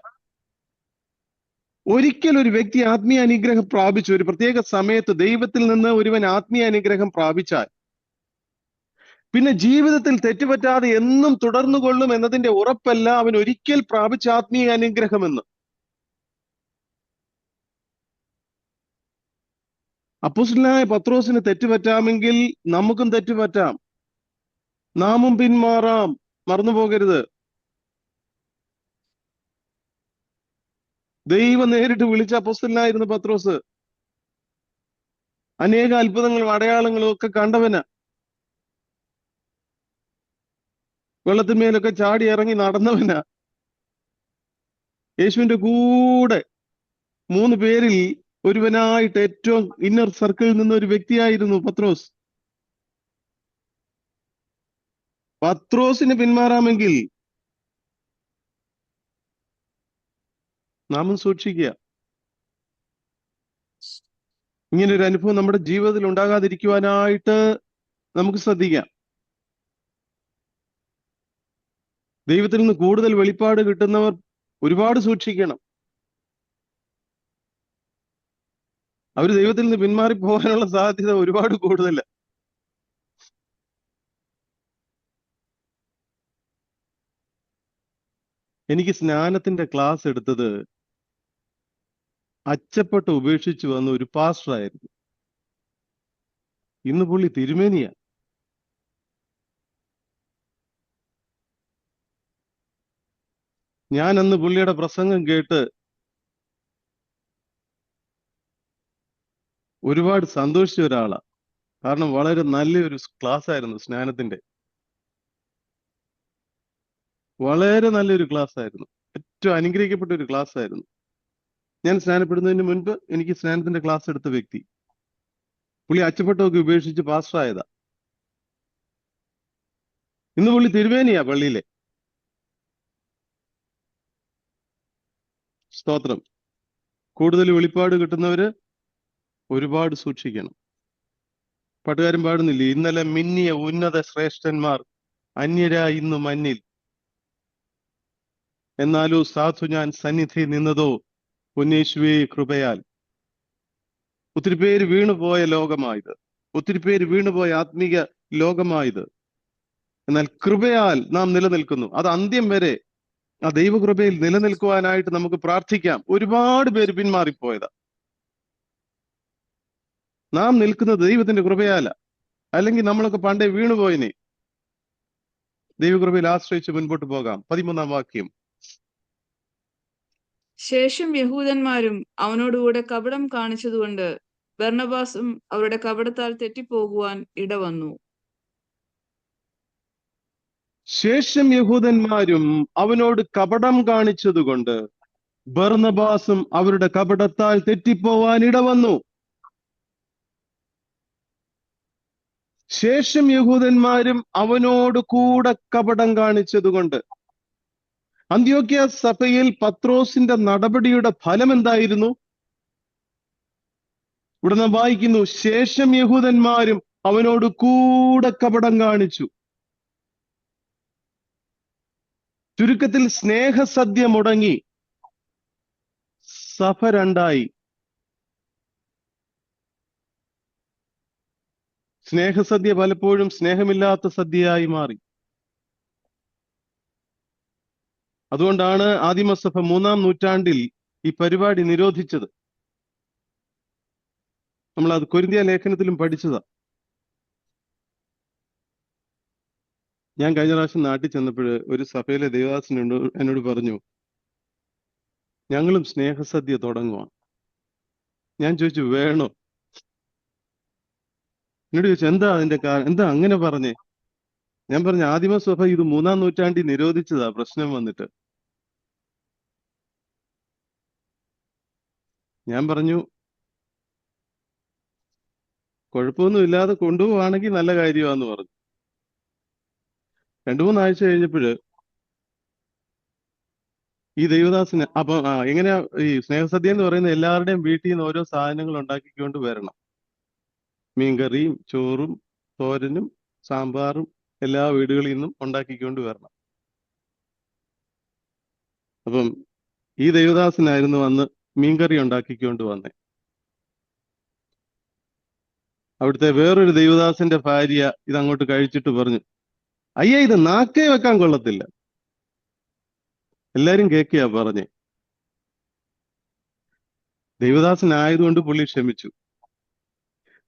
ഒരിക്കൽ ഒരു വ്യക്തി ആത്മീയ അനുഗ്രഹം പ്രാപിച്ചു, ഒരു പ്രത്യേക സമയത്ത് ദൈവത്തിൽ നിന്ന് ഒരുവൻ ആത്മീയ അനുഗ്രഹം പ്രാപിച്ചാൽ പിന്നെ ജീവിതത്തിൽ തെറ്റുപറ്റാതെ എന്നും തുടർന്നു കൊള്ളും എന്നതിന്റെ ഉറപ്പല്ല അവൻ ഒരിക്കൽ പ്രാപിച്ച ആത്മീയ അനുഗ്രഹമെന്ന്. അപ്പോസ്തലനായ പത്രോസിന് തെറ്റുപറ്റാമെങ്കിൽ നമുക്കും തെറ്റുപറ്റാം, നാമും പിന്മാറാം. മറന്നു പോകരുത്. ദൈവം നേരിട്ട് വിളിച്ച അപ്പോസ്തലനായിരുന്നു പത്രോസ്. അനേക അത്ഭുതങ്ങളും അടയാളങ്ങളും ഒക്കെ കണ്ടവന്. വെള്ളത്തിന്മേലൊക്കെ ചാടി ഇറങ്ങി നടന്നവന്. യേശുവിന്റെ കൂടെ 3 പേരിൽ ഒരുവനായിട്ട് ഏറ്റവും ഇന്നർ സർക്കിളിൽ നിന്ന ഒരു വ്യക്തിയായിരുന്നു പത്രോസ്. പത്രോസിന് പിന്മാറാമെങ്കിൽ നാമും സൂക്ഷിക്കുക. ഇങ്ങനൊരു അനുഭവം നമ്മുടെ ജീവിതത്തിൽ ഉണ്ടാകാതിരിക്കുവാനായിട്ട് നമുക്ക് ശ്രദ്ധിക്കാം. ദൈവത്തിൽ നിന്ന് കൂടുതൽ വെളിപ്പാട് കിട്ടുന്നവർ ഒരുപാട് സൂക്ഷിക്കണം. അവർ ദൈവത്തിൽ നിന്ന് പിന്മാറി പോകാനുള്ള സാധ്യത ഒരുപാട് കൂടുതല. എനിക്ക് സ്നാനത്തിന്റെ ക്ലാസ് എടുത്തത് അച്ചപ്പെട്ട് ഉപേക്ഷിച്ചു വന്ന ഒരു പാസ്റ്റർ ആയിരുന്നു. ഇന്ന് പുള്ളി തിരുമേനിയാ. ഞാൻ അന്ന് പുള്ളിയുടെ പ്രസംഗം കേട്ട് ഒരുപാട് സന്തോഷിച്ച ഒരാളാ. കാരണം വളരെ നല്ലൊരു ക്ലാസ് ആയിരുന്നു സ്നാനത്തിന്റെ. വളരെ നല്ലൊരു ക്ലാസ് ആയിരുന്നു. ഏറ്റവും അനുഗ്രഹിക്കപ്പെട്ട ഒരു ക്ലാസ് ആയിരുന്നു. ഞാൻ സ്നാനപ്പെടുന്നതിന് മുൻപ് എനിക്ക് സ്നാനത്തിന്റെ ക്ലാസ് എടുത്ത വ്യക്തി. പുള്ളി അച്ചപ്പെട്ടൊക്കെ ഉപേക്ഷിച്ച് പാസ്റ്റർ ആയതാ. ഇന്ന് പുള്ളി തിരുമേനിയാ പള്ളിയിലെ. സ്തോത്രം. കൂടുതൽ വെളിപ്പാട് കിട്ടുന്നവര് ഒരുപാട് സൂക്ഷിക്കണം. പാട്ടുകാരൻ പാടുന്നില്ലേ, ഇന്നലെ മിന്നിയ ഉന്നത ശ്രേഷ്ഠന്മാർ അന്യരായി ഇന്നു മഞ്ഞിൽ, എന്നാലോ സാധു ഞാൻ സന്നിധി നിന്നതോ പൊന്നേശുവേ കൃപയാൽ. ഒത്തിരി പേര് വീണുപോയ ലോകമായത്, ഒത്തിരി പേര് വീണുപോയ ആത്മീക ലോകമായത്. എന്നാൽ കൃപയാൽ നാം നിലനിൽക്കുന്നു. അത് അന്ത്യം വരെ ആ ദൈവകൃപയിൽ നിലനിൽക്കുവാനായിട്ട് നമുക്ക് പ്രാർത്ഥിക്കാം. ഒരുപാട് പേര് പിന്മാറിപ്പോയതാ. നാം നിൽക്കുന്നത് ദൈവത്തിന്റെ കൃപയാല. അല്ലെങ്കിൽ നമ്മളൊക്കെ പണ്ടേ വീണുപോയിനെ. ദൈവകൃപയിൽ ആശ്രയിച്ച് മുൻപോട്ട് പോകാം. 13-ാം വാക്യം. ശേഷം യഹൂദന്മാരും അവനോടുകൂടെ കപടം കാണിച്ചതുകൊണ്ട് ബർന്നബാസും അവരുടെ കപടത്താൽ തെറ്റിപ്പോകുവാൻ ഇടവന്നു. ശേഷം യഹൂദന്മാരും അവനോട് കപടം കാണിച്ചതുകൊണ്ട് ബർന്നബാസും അവരുടെ കപടത്താൽ തെറ്റിപ്പോവാൻ ഇടവന്നു. ശേഷം യഹൂദന്മാരും അവനോട് കൂടെ കപടം കാണിച്ചതുകൊണ്ട്. അന്ത്യോക്യ സഭയിൽ പത്രോസിന്റെ നടപടിയുടെ ഫലം എന്തായിരുന്നു? ഇവിടെ നാം വായിക്കുന്നു, ശേഷം യഹൂദന്മാരും അവനോട് കൂടെ കപടം കാണിച്ചു. ചുരുക്കത്തിൽ സ്നേഹസദ്യ മുടങ്ങി, സഭ രണ്ടായി. സ്നേഹസദ്യ പലപ്പോഴും സ്നേഹമില്ലാത്ത സദ്യയായി മാറി. അതുകൊണ്ടാണ് ആദിമസഭ 3-ാം നൂറ്റാണ്ടിൽ ഈ പരിപാടി നിരോധിച്ചത്. നമ്മൾ അത് കൊരിന്ത്യ ലേഖനത്തിലും പഠിച്ചതാ. ഞാൻ കഴിഞ്ഞ പ്രാവശ്യം നാട്ടിൽ ചെന്നപ്പോൾ ഒരു സഭയിലെ ദേവദാസൻ എന്നോട് പറഞ്ഞു, ഞങ്ങളും സ്നേഹസദ്യ തുടങ്ങുക. ഞാൻ ചോദിച്ചു, വേണോ? എന്നോട് ചോദിച്ചു, എന്താ അതിന്റെ എന്താ അങ്ങനെ പറഞ്ഞേ? ഞാൻ പറഞ്ഞ ആദിമസഭ ഇത് 3-ാം നൂറ്റാണ്ടിൽ നിരോധിച്ചതാ പ്രശ്നം വന്നിട്ട്. ഞാൻ പറഞ്ഞു കുഴപ്പമൊന്നും ഇല്ലാതെ കൊണ്ടുപോവാണെങ്കിൽ നല്ല കാര്യമാന്ന് പറഞ്ഞു. 2-3 ആഴ്ച കഴിഞ്ഞപ്പോഴ് ഈ ദൈവദാസന് അപ്പൊ എങ്ങനെയാ ഈ സ്നേഹസദ്യ എന്ന് പറയുന്ന എല്ലാവരുടെയും വീട്ടിൽ നിന്ന് ഓരോ സാധനങ്ങൾ ഉണ്ടാക്കിക്കൊണ്ട് വരണം. മീൻകറിയും ചോറും തോരനും സാമ്പാറും എല്ലാ വീടുകളിൽ നിന്നും ഉണ്ടാക്കിക്കൊണ്ട് വരണം. അപ്പം ഈ ദൈവദാസനായിരുന്നു വന്ന് മീൻകറി ഉണ്ടാക്കിക്കൊണ്ട് വന്നേ. അവിടുത്തെ വേറൊരു ദൈവദാസന്റെ ഭാര്യ ഇതങ്ങോട്ട് കഴിച്ചിട്ട് പറഞ്ഞു, അയ്യ ഇത് നാക്കേ വെക്കാൻ കൊള്ളത്തില്ല. എല്ലാരും കേൾക്കുക പറഞ്ഞേ. ദൈവദാസനായതുകൊണ്ട് പുള്ളി ക്ഷമിച്ചു.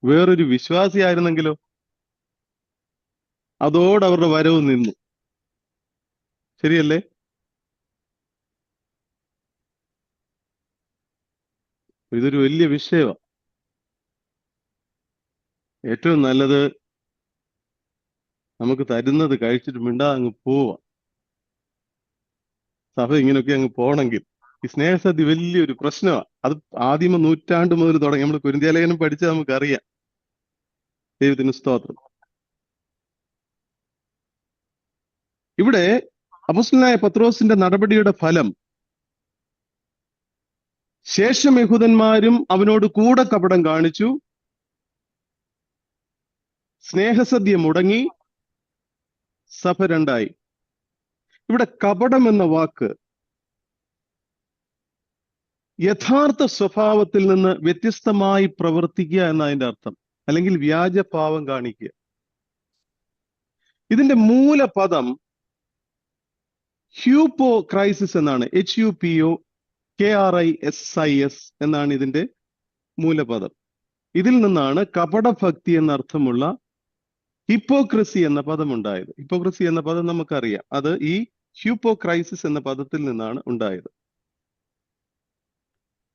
വേറൊരു വിശ്വാസിയായിരുന്നെങ്കിലോ അതോടെ അവരുടെ വരവ് നിന്നു. ശരിയല്ലേ? ഇതൊരു വലിയ വിഷയമാണ്. ഏറ്റവും നല്ലത് നമുക്ക് തരുന്നത് കഴിച്ചിട്ട് മിണ്ടാതെ അങ്ങ് പോവാ. സഭ ഇങ്ങനെയൊക്കെ അങ്ങ് പോണെങ്കിൽ. ഈ സ്നേഹസദ്യ വലിയൊരു പ്രശ്നമാണ്. അത് ആദിമ നൂറ്റാണ്ട് മുതൽ തുടങ്ങി. നമ്മൾ കൊരിന്ത്യലേഖനം പഠിച്ചാൽ നമുക്കറിയാം. ദൈവത്തിന് സ്തോത്രം. ഇവിടെ അപ്പോസ്തലനായ പത്രോസിന്റെ നടപടിയുടെ ഫലം, ശേഷം യഹൂദന്മാരും അവനോട് കൂടെ കപടം കാണിച്ചു, സ്നേഹസദ്യ മുടങ്ങി, സഭ രണ്ടായി. ഇവിടെ കപടം എന്ന വാക്ക് യഥാർത്ഥ സ്വഭാവത്തിൽ നിന്ന് വ്യത്യസ്തമായി പ്രവർത്തിക്കുക എന്നതിന്റെ അർത്ഥം, അല്ലെങ്കിൽ വ്യാജഭാവം കാണിക്കുക. ഇതിന്റെ മൂലപദം ഹ്യൂപ്പോ ക്രൈസിസ് എന്നാണ്. HUPOKRISIS എന്നാണ് ഇതിന്റെ മൂലപദം. ഇതിൽ നിന്നാണ് കപടഭക്തി എന്നർത്ഥമുള്ള ഹിപ്പോക്രസി എന്ന പദം ഉണ്ടായത്. ഹിപ്പോക്രസി എന്ന പദം നമുക്കറിയാം. അത് ഈ ഹ്യൂപ്പോക്രൈസിസ് എന്ന പദത്തിൽ നിന്നാണ് ഉണ്ടായത്.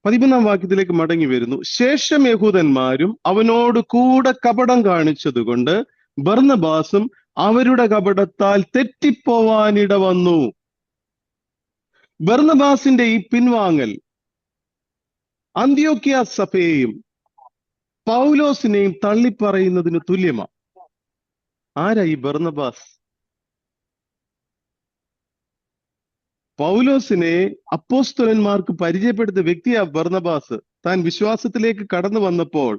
13-ാം വാക്യത്തിലേക്ക് മടങ്ങി വരുന്നു. ശേഷം യഹൂദന്മാരും അവനോട് കൂടെ കപടം കാണിച്ചതുകൊണ്ട് ബർന്നബാസും അവരുടെ കപടത്താൽ തെറ്റിപ്പോവാനിട വന്നു. ബർന്നബാസിന്റെ ഈ പിൻവാങ്ങൽ അന്ത്യോക്യ സഭയെയും പൗലോസിനെയും തള്ളിപ്പറയുന്നതിന് തുല്യമാണ്. ആരാ ഈ ബർന്നബാസ്? പൗലോസിനെ അപ്പോസ്തലന്മാർക്ക് പരിചയപ്പെടുത്തിയ വ്യക്തിയാ ബർന്നബാസ്. താൻ വിശ്വാസത്തിലേക്ക് കടന്നു വന്നപ്പോൾ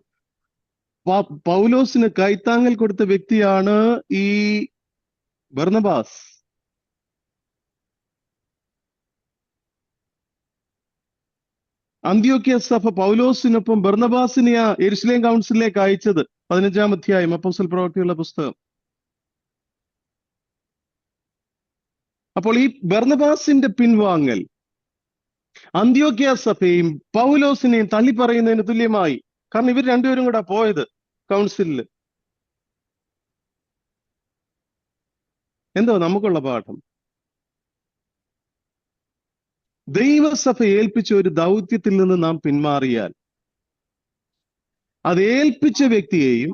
പൗലോസിന് കൈത്താങ്ങൽ കൊടുത്ത വ്യക്തിയാണ് ഈ ബർന്നബാസ്. അന്ത്യോക്യ സഭ പൗലോസിനൊപ്പം ബർന്നബാസിനെയാ യെരുശലേം കൗൺസിലിലേക്ക് അയച്ചത്. 15-ാം അധ്യായം അപ്പോസ്തല പ്രവൃത്തിയുള്ള പുസ്തകം. അപ്പോൾ ഈ ബർന്നബാസിന്റെ പിൻവാങ്ങൽ അന്ത്യോക്യ സഭയും പൗലോസിനെയും തള്ളിപ്പറയുന്നതിന് തുല്യമായി. കാരണം ഇവർ രണ്ടുപേരും കൂടെ പോയത് കൗൺസിലിൽ. എന്തോ നമുക്കുള്ള പാഠം? ദൈവസഭ ഏൽപ്പിച്ച ഒരു ദൗത്യത്തിൽ നിന്ന് നാം പിന്മാറിയാൽ അത് ഏൽപ്പിച്ച വ്യക്തിയെയും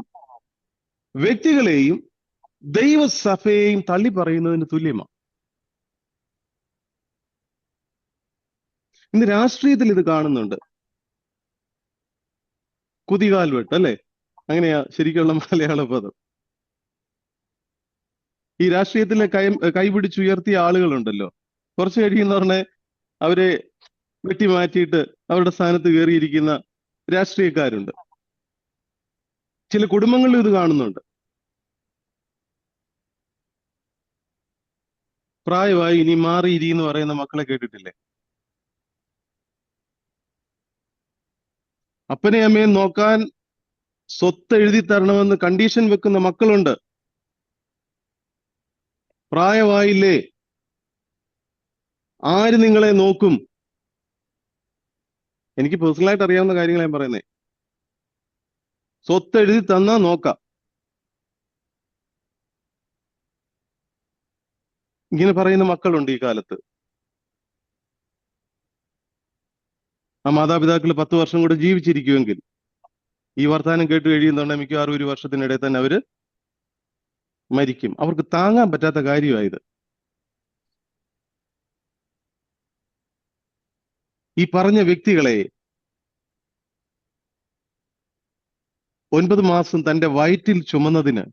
വ്യക്തികളെയും ദൈവസഭയെയും തള്ളിപ്പറയുന്നതിന് തുല്യമാണ്. ഇന്ന് രാഷ്ട്രീയത്തിൽ ഇത് കാണുന്നുണ്ട്. കുതികാൽവെട്ട്, അല്ലെ? അങ്ങനെയാ ശരിക്കുള്ള മലയാള പദം. ഈ രാഷ്ട്രീയത്തിലെ കൈപിടിച്ചുയർത്തിയ ആളുകളുണ്ടല്ലോ, കുറച്ച് കഴിയുന്ന പറഞ്ഞ അവരെ വെട്ടിമാറ്റിയിട്ട് അവരുടെ സ്ഥാനത്ത് കയറിയിരിക്കുന്ന രാഷ്ട്രീയക്കാരുണ്ട്. ചില കുടുംബങ്ങളിലും ഇത് കാണുന്നുണ്ട്. പ്രായമായി ഇനി മാറിയിരി എന്ന് പറയുന്ന മക്കളെ കേട്ടിട്ടില്ലേ? അപ്പനെ അമ്മയെ നോക്കാൻ സ്വത്ത് എഴുതി തരണമെന്ന് കണ്ടീഷൻ വെക്കുന്ന മക്കളുണ്ട്. പ്രായമായില്ലേ, ആര് നിങ്ങളെ നോക്കും? എനിക്ക് പേഴ്സണലായിട്ട് അറിയാവുന്ന കാര്യങ്ങൾ ഞാൻ പറയുന്നേ. സ്വത്ത് എഴുതി തന്നാ നോക്കാം. ഇങ്ങനെ പറയുന്ന മക്കളുണ്ട് ഈ കാലത്ത്. ആ മാതാപിതാക്കൾ 10 വർഷം കൂടെ ജീവിച്ചിരിക്കുമെങ്കിൽ ഈ വർത്തമാനം കേട്ട് കഴിയുന്നുണ്ടെങ്കിൽ മിക്കവാറും 1 വർഷത്തിനിടെ തന്നെ അവര് മരിക്കും. അവർക്ക് താങ്ങാൻ പറ്റാത്ത കാര്യമായത്. ഈ പറഞ്ഞ വ്യക്തികളെ 9 മാസം തന്റെ വയറ്റിൽ ചുമന്നതിന്,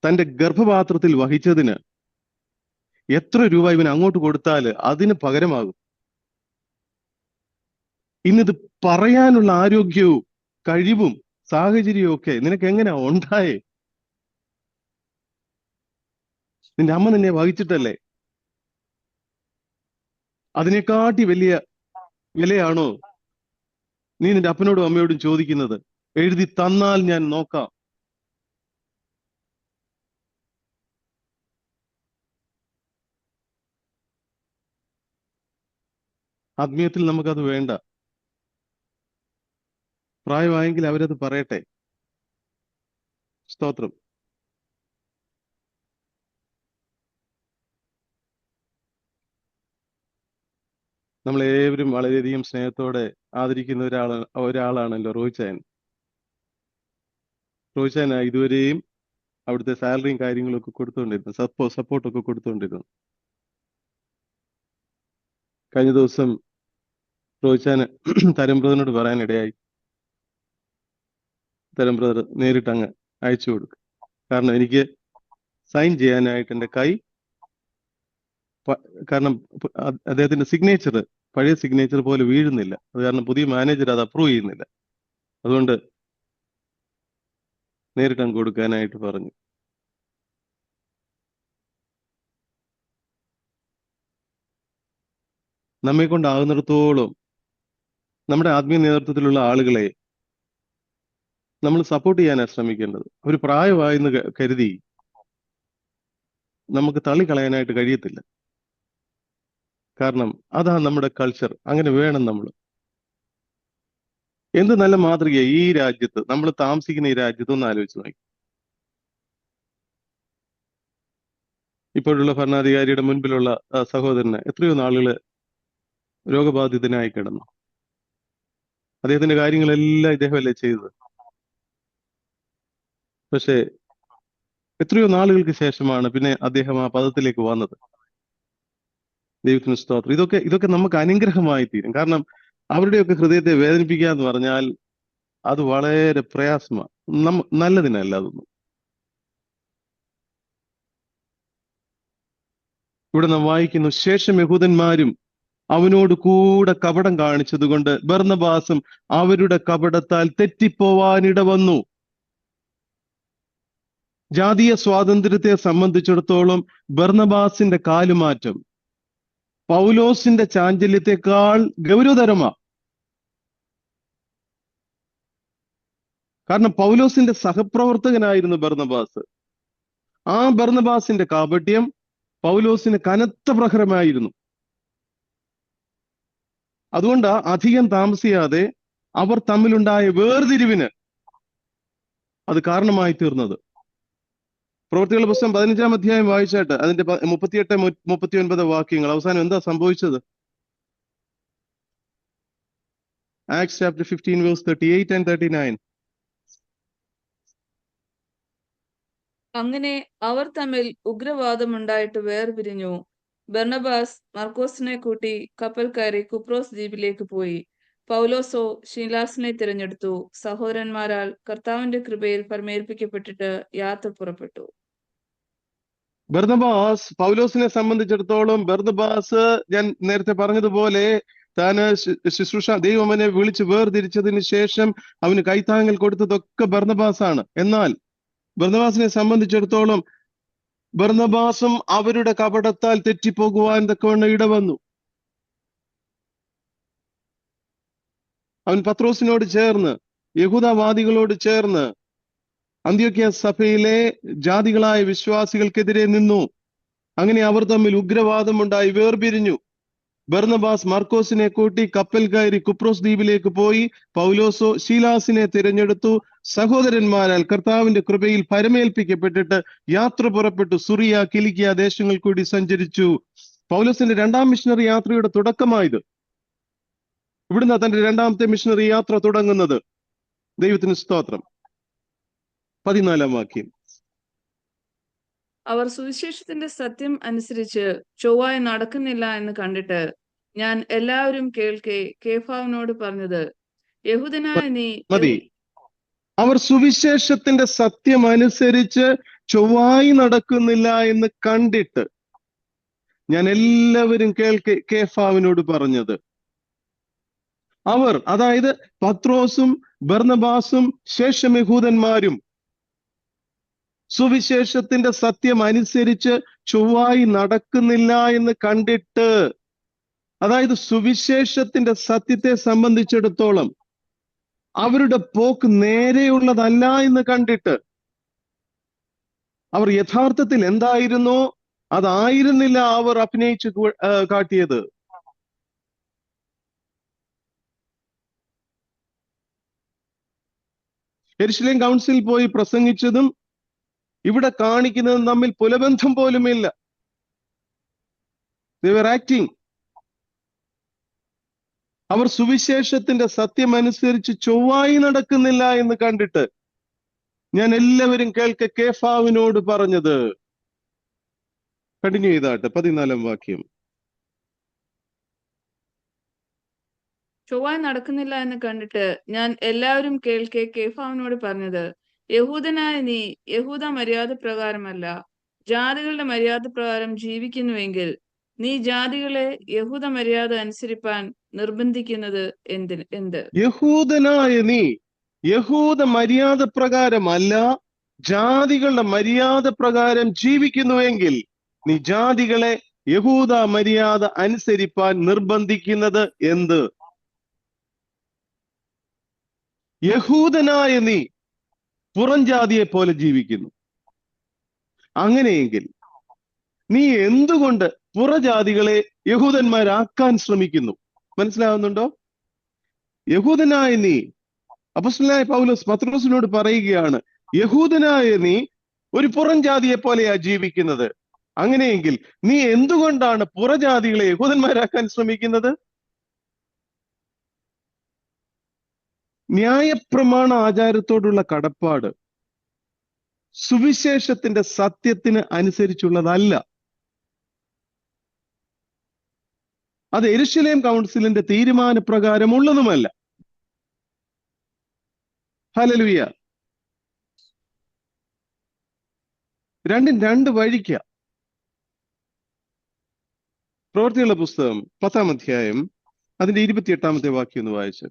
തന്റെ ഗർഭപാത്രത്തിൽ വഹിച്ചതിന് എത്ര രൂപ ഇവൻ അങ്ങോട്ട് കൊടുത്താൽ അതിന് പകരമാകും? ഇന്നിത് പറയാനുള്ള ആരോഗ്യവും കഴിവും സാഹചര്യവും ഒക്കെ നിനക്ക് എങ്ങനെയാ ഉണ്ടായേ? നിന്റെ അമ്മ നിന്നെ വഹിച്ചിട്ടല്ലേ? അതിനെക്കാട്ടി വലിയ വിലയാണോ നീ നിന്റെ അപ്പനോടും അമ്മയോടും ചോദിക്കുന്നത്? എഴുതി തന്നാൽ ഞാൻ നോക്കാം. ആത്മീയത്തിൽ നമുക്കത് വേണ്ട. പ്രായമായെങ്കിൽ അവരത് പറയട്ടെ. സ്തോത്രം. നമ്മളേവരും വളരെയധികം സ്നേഹത്തോടെ ആദരിക്കുന്ന ഒരാളാണല്ലോ റോയിച്ചായൻ. റോയിച്ചായൻ ഇതുവരെയും അവിടുത്തെ സാലറിയും കാര്യങ്ങളും ഒക്കെ കൊടുത്തുകൊണ്ടിരുന്നു, സപ്പോർട്ടൊക്കെ കൊടുത്തുകൊണ്ടിരുന്നു. കഴിഞ്ഞ ദിവസം റോയിച്ചാന് തരം ബ്രദറിനോട് പറയാനിടയായി. തരം ബ്രദർ നേരിട്ട് അങ്ങ് അയച്ചു കൊടുക്കും. കാരണം എനിക്ക് സൈൻ ചെയ്യാനായിട്ട് എൻ്റെ കൈ, കാരണം അദ്ദേഹത്തിന്റെ സിഗ്നേച്ചർ പഴയ സിഗ്നേച്ചർ പോലെ വീഴുന്നില്ല. അത് കാരണം പുതിയ മാനേജർ അത് അപ്രൂവ് ചെയ്യുന്നില്ല. അതുകൊണ്ട് നേരിട്ട് അങ്ങ് കൊടുക്കാനായിട്ട് പറഞ്ഞു. നമ്മെ കൊണ്ടാകുന്നിടത്തോളം നമ്മുടെ ആത്മീയ നേതൃത്വത്തിലുള്ള ആളുകളെ നമ്മൾ സപ്പോർട്ട് ചെയ്യാനാണ് ശ്രമിക്കേണ്ടത്. ഒരു പ്രായമായെന്ന് കരുതി നമുക്ക് തള്ളിക്കളയാനായിട്ട് കഴിയത്തില്ല. കാരണം അതാ നമ്മുടെ കൾച്ചർ. അങ്ങനെ വേണം നമ്മൾ. എന്ത് നല്ല മാതൃക ഈ രാജ്യത്ത്, നമ്മൾ താമസിക്കുന്ന ഈ രാജ്യത്ത് ഒന്ന് ആലോചിച്ച് നോക്കി. ഇപ്പോഴുള്ള ഭരണാധികാരിയുടെ മുൻപിലുള്ള സഹോദരന് എത്രയോ നാളുകൾ രോഗബാധിതനായി കിടന്നു. അദ്ദേഹത്തിന്റെ കാര്യങ്ങളെല്ലാം ഇദ്ദേഹമല്ലേ ചെയ്തത്. പക്ഷേ എത്രയോ നാളുകൾക്ക് ശേഷമാണ് പിന്നെ അദ്ദേഹം ആ പദത്തിലേക്ക് വന്നത്. ദൈവത്തിന് സ്തോത്രം. ഇതൊക്കെ നമുക്ക് അനുഗ്രഹമായി തീരും. കാരണം അവരുടെയൊക്കെ ഹൃദയത്തെ വേദനിപ്പിക്കുക എന്ന് പറഞ്ഞാൽ അത് വളരെ പ്രയാസമാണ്. നല്ലതിനല്ല അതൊന്നും. ഇവിടെ നാം വായിക്കുന്നു, ശേഷം യഹൂദന്മാരും അവനോട് കൂടെ കപടം കാണിച്ചതുകൊണ്ട് ബർന്നബാസും അവരുടെ കപടത്താൽ തെറ്റിപ്പോവാനിട വന്നു. ജാതീയ സ്വാതന്ത്ര്യത്തെ സംബന്ധിച്ചിടത്തോളം ബർന്നബാസിന്റെ കാലുമാറ്റം പൗലോസിന്റെ ചാഞ്ചല്യത്തെക്കാൾ ഗൗരവതരമാ. കാരണം പൗലോസിന്റെ സഹപ്രവർത്തകനായിരുന്നു ബർന്നബാസ്. ആ ബർന്നബാസിന്റെ കാപട്യം പൗലോസിന് കനത്ത പ്രഹരമായിരുന്നു. അതുകൊണ്ട് അധികം താമസിയാതെ അവർ തമ്മിലുണ്ടായ വേർതിരിവിന് അത് കാരണമായി തീർന്നത്. പ്രവൃത്തികളുടെ പുസ്തകം 15-ാം അധ്യായം വായിച്ചായിട്ട് അതിന്റെ 38-39 വാക്യങ്ങൾ അവസാനം എന്താ സംഭവിച്ചത്? Acts chapter 15 verse 38 and 39. അങ്ങനെ അവർ തമ്മിൽ ഉഗ്രവാദമുണ്ടായിട്ട് വേർപിരിഞ്ഞു. ബർന്നബാസ് മർക്കോസിനെ കൂട്ടി കപ്പൽ കയറി കുപ്രോസ് ദ്വീപിലേക്ക് പോയി. പൗലോസോ ശീലാസിനെ തിരഞ്ഞെടുത്തു. സഹോദരന്മാരാൽ കർത്താവിന്റെ കൃപയിൽ പരമേൽപ്പിക്കപ്പെട്ടിട്ട് യാത്ര പുറപ്പെട്ടു. ബർന്നബാസ് പൗലോസിനെ സംബന്ധിച്ചിടത്തോളം, ബർന്നബാസ് ഞാൻ നേരത്തെ പറഞ്ഞതുപോലെ താന് ശുശ്രൂഷ ദൈവം അവനെ വിളിച്ച് വേർതിരിച്ചതിന് ശേഷം അവന് കൈത്താങ്ങൽ കൊടുത്തതൊക്കെ ബർന്നബാസാണ്. എന്നാൽ ബർന്നബാസിനെ സംബന്ധിച്ചിടത്തോളം ബർന്നബാസും അവരുടെ കപടത്താൽ തെറ്റിപ്പോകുവാൻ തക്കവണ്ണം ഇടവന്നു. അവൻ പത്രോസിനോട് ചേർന്ന്, യഹൂദവാദികളോട് ചേർന്ന് അന്ത്യോക്യ സഭയിലെ ജാതികളായ വിശ്വാസികൾക്കെതിരെ നിന്നു. അങ്ങനെ അവർ തമ്മിൽ ഉഗ്രവാദമുണ്ടായി വേർപിരിഞ്ഞു. ബർന്നബാസ് മർക്കോസിനെ കൂട്ടി കപ്പൽ കയറി കുപ്രോസ് ദ്വീപിലേക്ക് പോയി. പൗലോസോ ശീലാസിനെ തിരഞ്ഞെടുത്തു. സഹോദരന്മാരാൽ കർത്താവിന്റെ കൃപയിൽ പരമേൽപ്പിക്കപ്പെട്ടിട്ട് യാത്ര പുറപ്പെട്ടു. സുറിയ, കിലിക്കിയ ദേശങ്ങൾ കൂടി സഞ്ചരിച്ചു. പൗലോസിന്റെ 2-ാം മിഷണറി യാത്രയുടെ തുടക്കമായത്. ഇവിടുന്ന് തന്റെ 2-ാമത്തെ മിഷണറി യാത്ര തുടങ്ങുന്നത്. ദൈവത്തിന് സ്തോത്രം. 14-ാം വാക്യം. അവർ സുവിശേഷത്തിന്റെ സത്യം അനുസരിച്ച് ചൊവ്വായി നടക്കുന്നില്ല എന്ന് കണ്ടിട്ട് ഞാൻ എല്ലാവരും കേൾക്കെ കേഫാവിനോട് പറഞ്ഞത്, യഹൂദനായ നീ മതി. അവർ സുവിശേഷത്തിന്റെ സത്യം അനുസരിച്ച് ചൊവ്വായി നടക്കുന്നില്ല എന്ന് കണ്ടിട്ട് ഞാൻ എല്ലാവരും കേൾക്കെ കേഫാവിനോട് പറഞ്ഞത്. അവർ, അതായത് പത്രോസും ബർന്നബാസും ശേഷം യഹൂദന്മാരും സുവിശേഷത്തിന്റെ സത്യം അനുസരിച്ച് ചൊവ്വായി നടക്കുന്നില്ല എന്ന് കണ്ടിട്ട്, അതായത് സുവിശേഷത്തിന്റെ സത്യത്തെ സംബന്ധിച്ചിടത്തോളം അവരുടെ പോക്ക് നേരെയുള്ളതല്ല എന്ന് കണ്ടിട്ട്, അവർ യഥാർത്ഥത്തിൽ എന്തായിരുന്നോ അതായിരുന്നില്ല അവർ അഭിനയിച്ച് കാട്ടിയത്. യെരുശലേം കൗൺസിൽ പോയി പ്രസംഗിച്ചതും ഇവിടെ കാണിക്കുന്നതും തമ്മിൽ പുലബന്ധം പോലുമില്ല. They were acting. അവർ സുവിശേഷത്തിന്റെ സത്യമനുസരിച്ച് ചൊവ്വായി നടക്കുന്നില്ല എന്ന് കണ്ടിട്ട് ഞാൻ എല്ലാവരും കേൾക്കെ കേഫാവിനോട് പറഞ്ഞത്. കണ്ടിന്യൂ ചെയ്താട്ടെ 14-ാം വാക്യം. ചൊവ്വായി നടക്കുന്നില്ല എന്ന് കണ്ടിട്ട് ഞാൻ എല്ലാവരും കേൾക്കെ കേഫാവിനോട് പറഞ്ഞത്, യഹൂദനായ നീ യഹൂദ മര്യാദ പ്രകാരമല്ല ജാതികളുടെ മര്യാദ പ്രകാരം ജീവിക്കുന്നുവെങ്കിൽ നീ ജാതികളെ യഹൂദ മര്യാദ അനുസരിപ്പാൻ നിർബന്ധിക്കുന്നത് എന്ത്? യഹൂദനായ നീ യഹൂദ മര്യാദ പ്രകാരമല്ല ജാതികളുടെ മര്യാദ പ്രകാരം ജീവിക്കുന്നുവെങ്കിൽ നീ ജാതികളെ യഹൂദ മര്യാദ അനുസരിപ്പാൻ നിർബന്ധിക്കുന്നത് എന്ത്? യഹൂദനായ നീ പുറം ജാതിയെ പോലെ ജീവിക്കുന്നു. അങ്ങനെയെങ്കിൽ നീ എന്തുകൊണ്ട് പുറജാതികളെ യഹൂദന്മാരാക്കാൻ ശ്രമിക്കുന്നു? മനസ്സിലാവുന്നുണ്ടോ? യഹൂദനായ നീ, അപ്പോസ്തലനായ പൗലോസ് പത്രോസിനോട് പറയുകയാണ്, യഹൂദനായ നീ ഒരു പുറം ജാതിയെ പോലെയാ ജീവിക്കുന്നത്. അങ്ങനെയെങ്കിൽ നീ എന്തുകൊണ്ടാണ് പുറജാതികളെ യഹൂദന്മാരാക്കാൻ ശ്രമിക്കുന്നത്? ന്യായപ്രമാണ ആചാരത്തോടുള്ള കടപ്പാട് സുവിശേഷത്തിന്റെ സത്യത്തിന് അനുസരിച്ചുള്ളതല്ല. അത് യെരുശലേം കൗൺസിലിന്റെ തീരുമാനപ്രകാരമുള്ളതുമല്ല. ഹല്ലേലൂയ. രണ്ടും രണ്ട് വഴിക്ക. പ്രവൃത്തികളുടെ പുസ്തകം 10-ാം അധ്യായം അതിന്റെ 28-ാമത്തെ വാക്യം ഒന്ന് വായിച്ചു.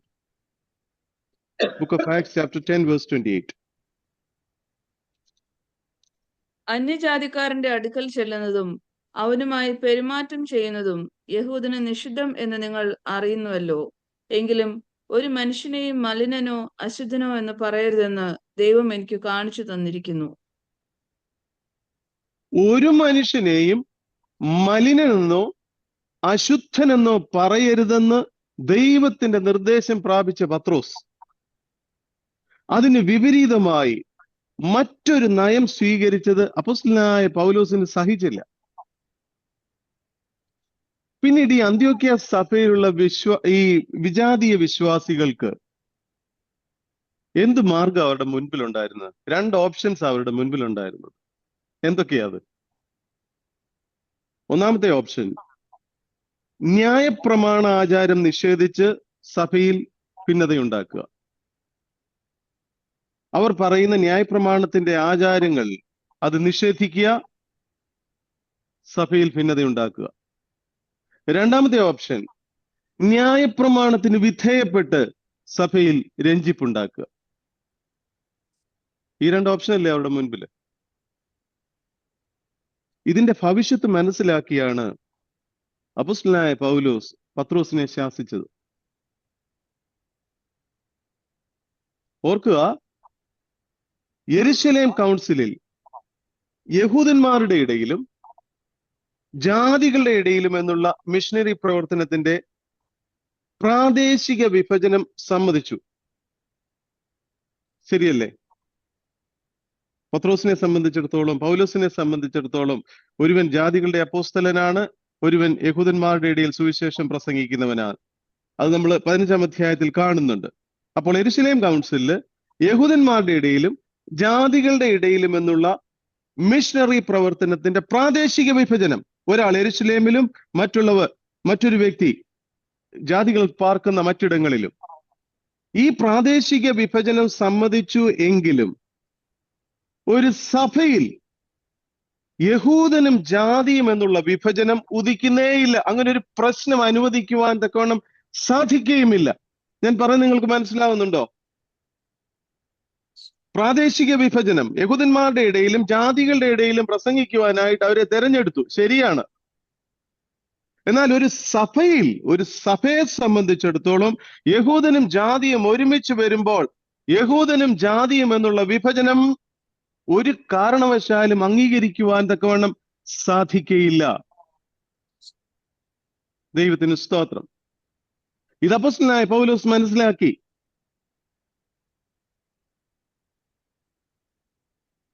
Book of acts chapter 10 verse 28. അന്യജാതിക്കാരന്റെ അടുക്കൽ ചെല്ലുന്നതും അവനുമായി പെരുമാറ്റം ചെയ്യുന്നതും യഹൂദന് നിഷിദ്ധം എന്ന് നിങ്ങൾ അറിയുന്നുവല്ലോ. എങ്കിലും ഒരു മനുഷ്യനെയും മലിനനോ അശുദ്ധനോ എന്ന് പറയരുതെന്ന് ദൈവം എനിക്ക് കാണിച്ചു തന്നിരിക്കുന്നു. ഒരു മനുഷ്യനെയും മലിനനെന്നോ അശുദ്ധനെന്നോ പറയരുതെന്ന് ദൈവത്തിന്റെ നിർദ്ദേശം പ്രാപിച്ച പത്രോസ് അതിന് വിപരീതമായി മറ്റൊരു നയം സ്വീകരിച്ചത് അപ്പോസ്തലനായ പൗലോസിന് സഹിച്ചില്ല. പിന്നീട് ഈ അന്ത്യോക്യ സഭയിലുള്ള ഈ വിജാതീയ വിശ്വാസികൾക്ക് എന്ത് മാർഗം അവരുടെ മുൻപിലുണ്ടായിരുന്നത്? 2 ഓപ്ഷൻസ് അവരുടെ മുൻപിലുണ്ടായിരുന്നത്. എന്തൊക്കെയാ അത്? ഒന്നാമത്തെ ഓപ്ഷൻ, ന്യായപ്രമാണ ആചാരം നിഷേധിച്ച് സഭയിൽ ഭിന്നതയുണ്ടാക്കുക. അവർ പറയുന്ന ന്യായപ്രമാണത്തിന്റെ ആചാരങ്ങൾ അത് നിഷേധിക്കുക, സഭയിൽ ഭിന്നതയുണ്ടാക്കുക. രണ്ടാമത്തെ ഓപ്ഷൻ, ന്യായപ്രമാണത്തിന് വിധേയപ്പെട്ട് സഭയിൽ രഞ്ജിപ്പുണ്ടാക്കുക. ഈ 2 ഓപ്ഷൻ അല്ലേ അവരുടെ മുൻപിൽ? ഇതിന്റെ ഭവിഷ്യത്ത് മനസ്സിലാക്കിയാണ് അപ്പോസ്തലനായ പൗലോസ് പത്രോസിനെ ശാസിച്ചത്. ഓർക്കുക, യെരുശലേം കൗൺസിലിൽ യഹൂദന്മാരുടെ ഇടയിലും ജാതികളുടെ ഇടയിലും എന്നുള്ള മിഷണറി പ്രവർത്തനത്തിന്റെ പ്രാദേശിക വിഭജനം സമ്മതിച്ചു. ശരിയല്ലേ? പത്രോസിനെ സംബന്ധിച്ചിടത്തോളം, പൗലോസിനെ സംബന്ധിച്ചിടത്തോളം ഒരുവൻ ജാതികളുടെ അപ്പോസ്തലനാണ്, ഒരുവൻ യഹൂദന്മാരുടെ ഇടയിൽ സുവിശേഷം പ്രസംഗിക്കുന്നവനാണ്. അത് നമ്മൾ 15-ാം അധ്യായത്തിൽ കാണുന്നുണ്ട്. അപ്പോൾ യെരുശലേം കൗൺസിലില് യഹൂദന്മാരുടെ ഇടയിലും ജാതികളുടെ ഇടയിലും എന്നുള്ള മിഷണറി പ്രവർത്തനത്തിന്റെ പ്രാദേശിക വിഭജനം. ഒരാൾ യെരുശലേമിലും മറ്റൊരു വ്യക്തി ജാതികൾ പാർക്കുന്ന മറ്റിടങ്ങളിലും. ഈ പ്രാദേശിക വിഭജനം സമ്മതിച്ചു എങ്കിലും ഒരു സഭയിൽ യഹൂദനും ജാതിയും എന്നുള്ള വിഭജനം ഉദിക്കുന്നേയില്ല. അങ്ങനെ ഒരു പ്രശ്നം അനുവദിക്കുവാൻ തക്കവണ്ണം സാധിക്കുകയുമില്ല. ഞാൻ പറയുന്നത് നിങ്ങൾക്ക് മനസ്സിലാവുന്നുണ്ടോ? പ്രാദേശിക വിഭജനം യഹൂദന്മാരുടെ ഇടയിലും ജാതികളുടെ ഇടയിലും പ്രസംഗിക്കുവാനായിട്ട് അവരെ തെരഞ്ഞെടുത്തു, ശരിയാണ്. എന്നാൽ ഒരു സഭയെ സംബന്ധിച്ചിടത്തോളം യഹൂദനും ജാതിയും ഒരുമിച്ച് വരുമ്പോൾ യഹൂദനും ജാതിയും എന്നുള്ള വിഭജനം ഒരു കാരണവശാലും അംഗീകരിക്കുവാൻ തക്കവണ്ണം സാധിക്കയില്ല. ദൈവത്തിന് സ്തോത്രം. ഇത് അപ്പോസ്തലനായ പൗലോസ് മനസ്സിലാക്കി.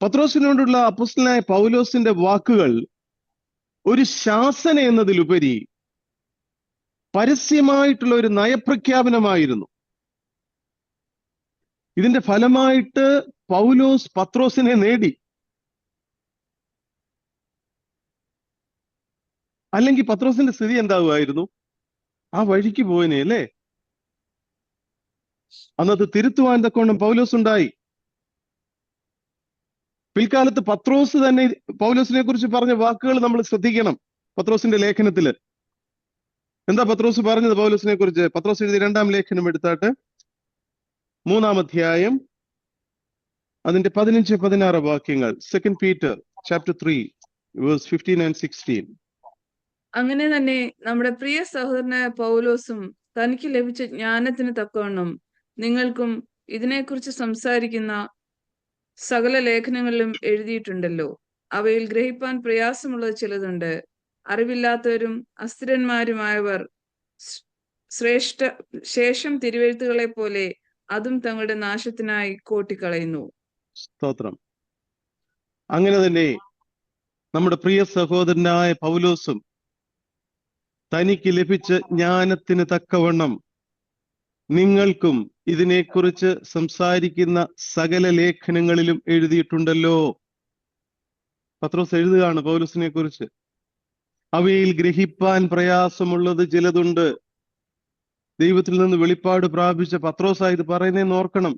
പത്രോസിനോടുള്ള അപ്പോസ്തലനായ പൗലോസിന്റെ വാക്കുകൾ ഒരു ശാസന എന്നതിലുപരി പരസ്യമായിട്ടുള്ള ഒരു നയപ്രഖ്യാപനമായിരുന്നു. ഇതിന്റെ ഫലമായിട്ട് പൗലോസ് പത്രോസിനെ നേടി. അല്ലെങ്കിൽ പത്രോസിന്റെ സ്ഥിതി എന്താകുമായിരുന്നു? ആ വഴിക്ക് പോയനെ അല്ലേ? അന്നത് തിരുത്തുവാൻ തക്കവണ്ണം പൗലോസ് ഉണ്ടായി. പിൽക്കാലത്ത് പത്രോസ് തന്നെ പൗലോസിനെ കുറിച്ച് പറഞ്ഞ വാക്കുകൾ നമ്മൾ ശ്രദ്ധിക്കണം. പത്രോസിന്റെ ലേഖനത്തില് എന്താ പത്രോസ് പറഞ്ഞത് പൗലോസിനെ കുറിച്ച്? പത്രോസ് എഴുതിയ 2-ാം ലേഖനം എടുത്താട്ട് 3-ാം അധ്യായം അതിന്റെ 15-16 വാക്യങ്ങൾ. 2 Peter chapter 3 verse 15 and 16. അങ്ങനെ തന്നെ നമ്മുടെ പ്രിയ സഹോദരനായ പൗലോസും തനിക്ക് ലഭിച്ച ജ്ഞാനത്തിന് തക്കവണ്ണം നിങ്ങൾക്കും ഇതിനെക്കുറിച്ച് സംസാരിക്കുന്ന സകല ലേഖനങ്ങളിലും എഴുതിയിട്ടുണ്ടല്ലോ. അവയിൽ ഗ്രഹിപ്പാൻ പ്രയാസമുള്ളത് ചിലതുണ്ട്. അറിവില്ലാത്തവരും അസ്ഥിരന്മാരുമായവർ ശേഷം തിരുവെഴുത്തുകളെ പോലെ അതും തങ്ങളുടെ നാശത്തിനായി കോട്ടിക്കളയുന്നു. സ്തോത്രം. അങ്ങനെ തന്നെ നമ്മുടെ പ്രിയ സഹോദരനായ പൗലോസും തനിക്ക് ലഭിച്ച ജ്ഞാനത്തിന് തക്കവണ്ണം നിങ്ങൾക്കും ഇതിനെക്കുറിച്ച് സംസാരിക്കുന്ന സകല ലേഖനങ്ങളിലും എഴുതിയിട്ടുണ്ടല്ലോ. പത്രോസ് എഴുതുകയാണ് പൗലോസിനെ കുറിച്ച്. അവയിൽ ഗ്രഹിപ്പാൻ പ്രയാസമുള്ളത് ചിലതുണ്ട്. ദൈവത്തിൽ നിന്ന് വെളിപ്പാട് പ്രാപിച്ച പത്രോസാ ഇത് പറയുന്നതെന്ന് ഓർക്കണം.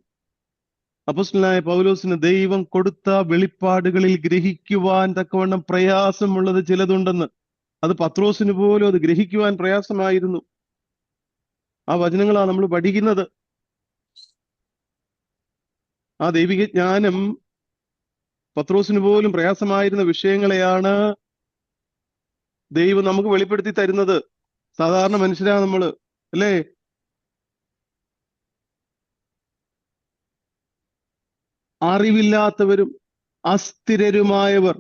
അപ്പോസ്തലനായ പൗലോസിന് ദൈവം കൊടുത്ത വെളിപ്പാടുകളിൽ ഗ്രഹിക്കുവാൻ തക്കവണ്ണം പ്രയാസമുള്ളത് ചിലതുണ്ടെന്ന്. അത് പത്രോസിന് പോലും അത് ഗ്രഹിക്കുവാൻ പ്രയാസമായിരുന്നു. ആ വചനങ്ങളാണ് നമ്മൾ പഠിക്കുന്നത്. ആ ദൈവിക ജ്ഞാനം പത്രോസിന് പോലും പ്രയാസമായിരുന്ന വിഷയങ്ങളെയാണ് ദൈവം നമുക്ക് വെളിപ്പെടുത്തി തരുന്നത്. സാധാരണ മനുഷ്യരാ നമ്മള്, അല്ലേ? അറിവില്ലാത്തവരും അസ്ഥിരരുമായവർ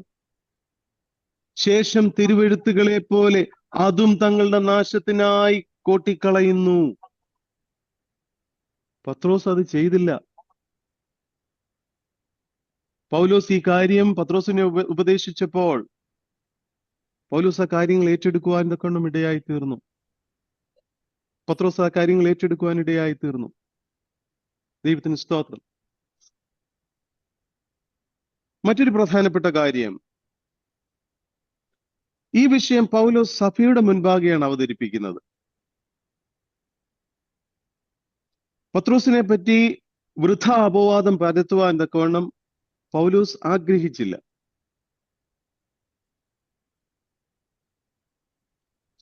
ശേഷം തിരുവെഴുത്തുകളെ പോലെ അതും തങ്ങളുടെ നാശത്തിനായി കോട്ടിക്കളയുന്നു. പത്രോസ് അത് ചെയ്തില്ല. പൗലോസ് ഈ കാര്യം പത്രോസിനെ ഉപദേശിച്ചപ്പോൾ പൗലോസ് ആ കാര്യങ്ങൾ ഏറ്റെടുക്കുവാൻ തക്കവണ്ണം ഇടയായി തീർന്നു. പത്രോസ് ആ കാര്യങ്ങൾ ഏറ്റെടുക്കുവാൻ ഇടയായി തീർന്നു. ദൈവത്തിന് സ്തോത്രം. മറ്റൊരു പ്രധാനപ്പെട്ട കാര്യം, ഈ വിഷയം പൗലോസ് സഭയുടെ മുൻപാകെയാണ് അവതരിപ്പിക്കുന്നത്. പത്രോസിനെ പറ്റി വൃഥ അപവാദം പരത്തുവാൻ തക്കവണ്ണം പൗലോസ് ആഗ്രഹിച്ചില്ല.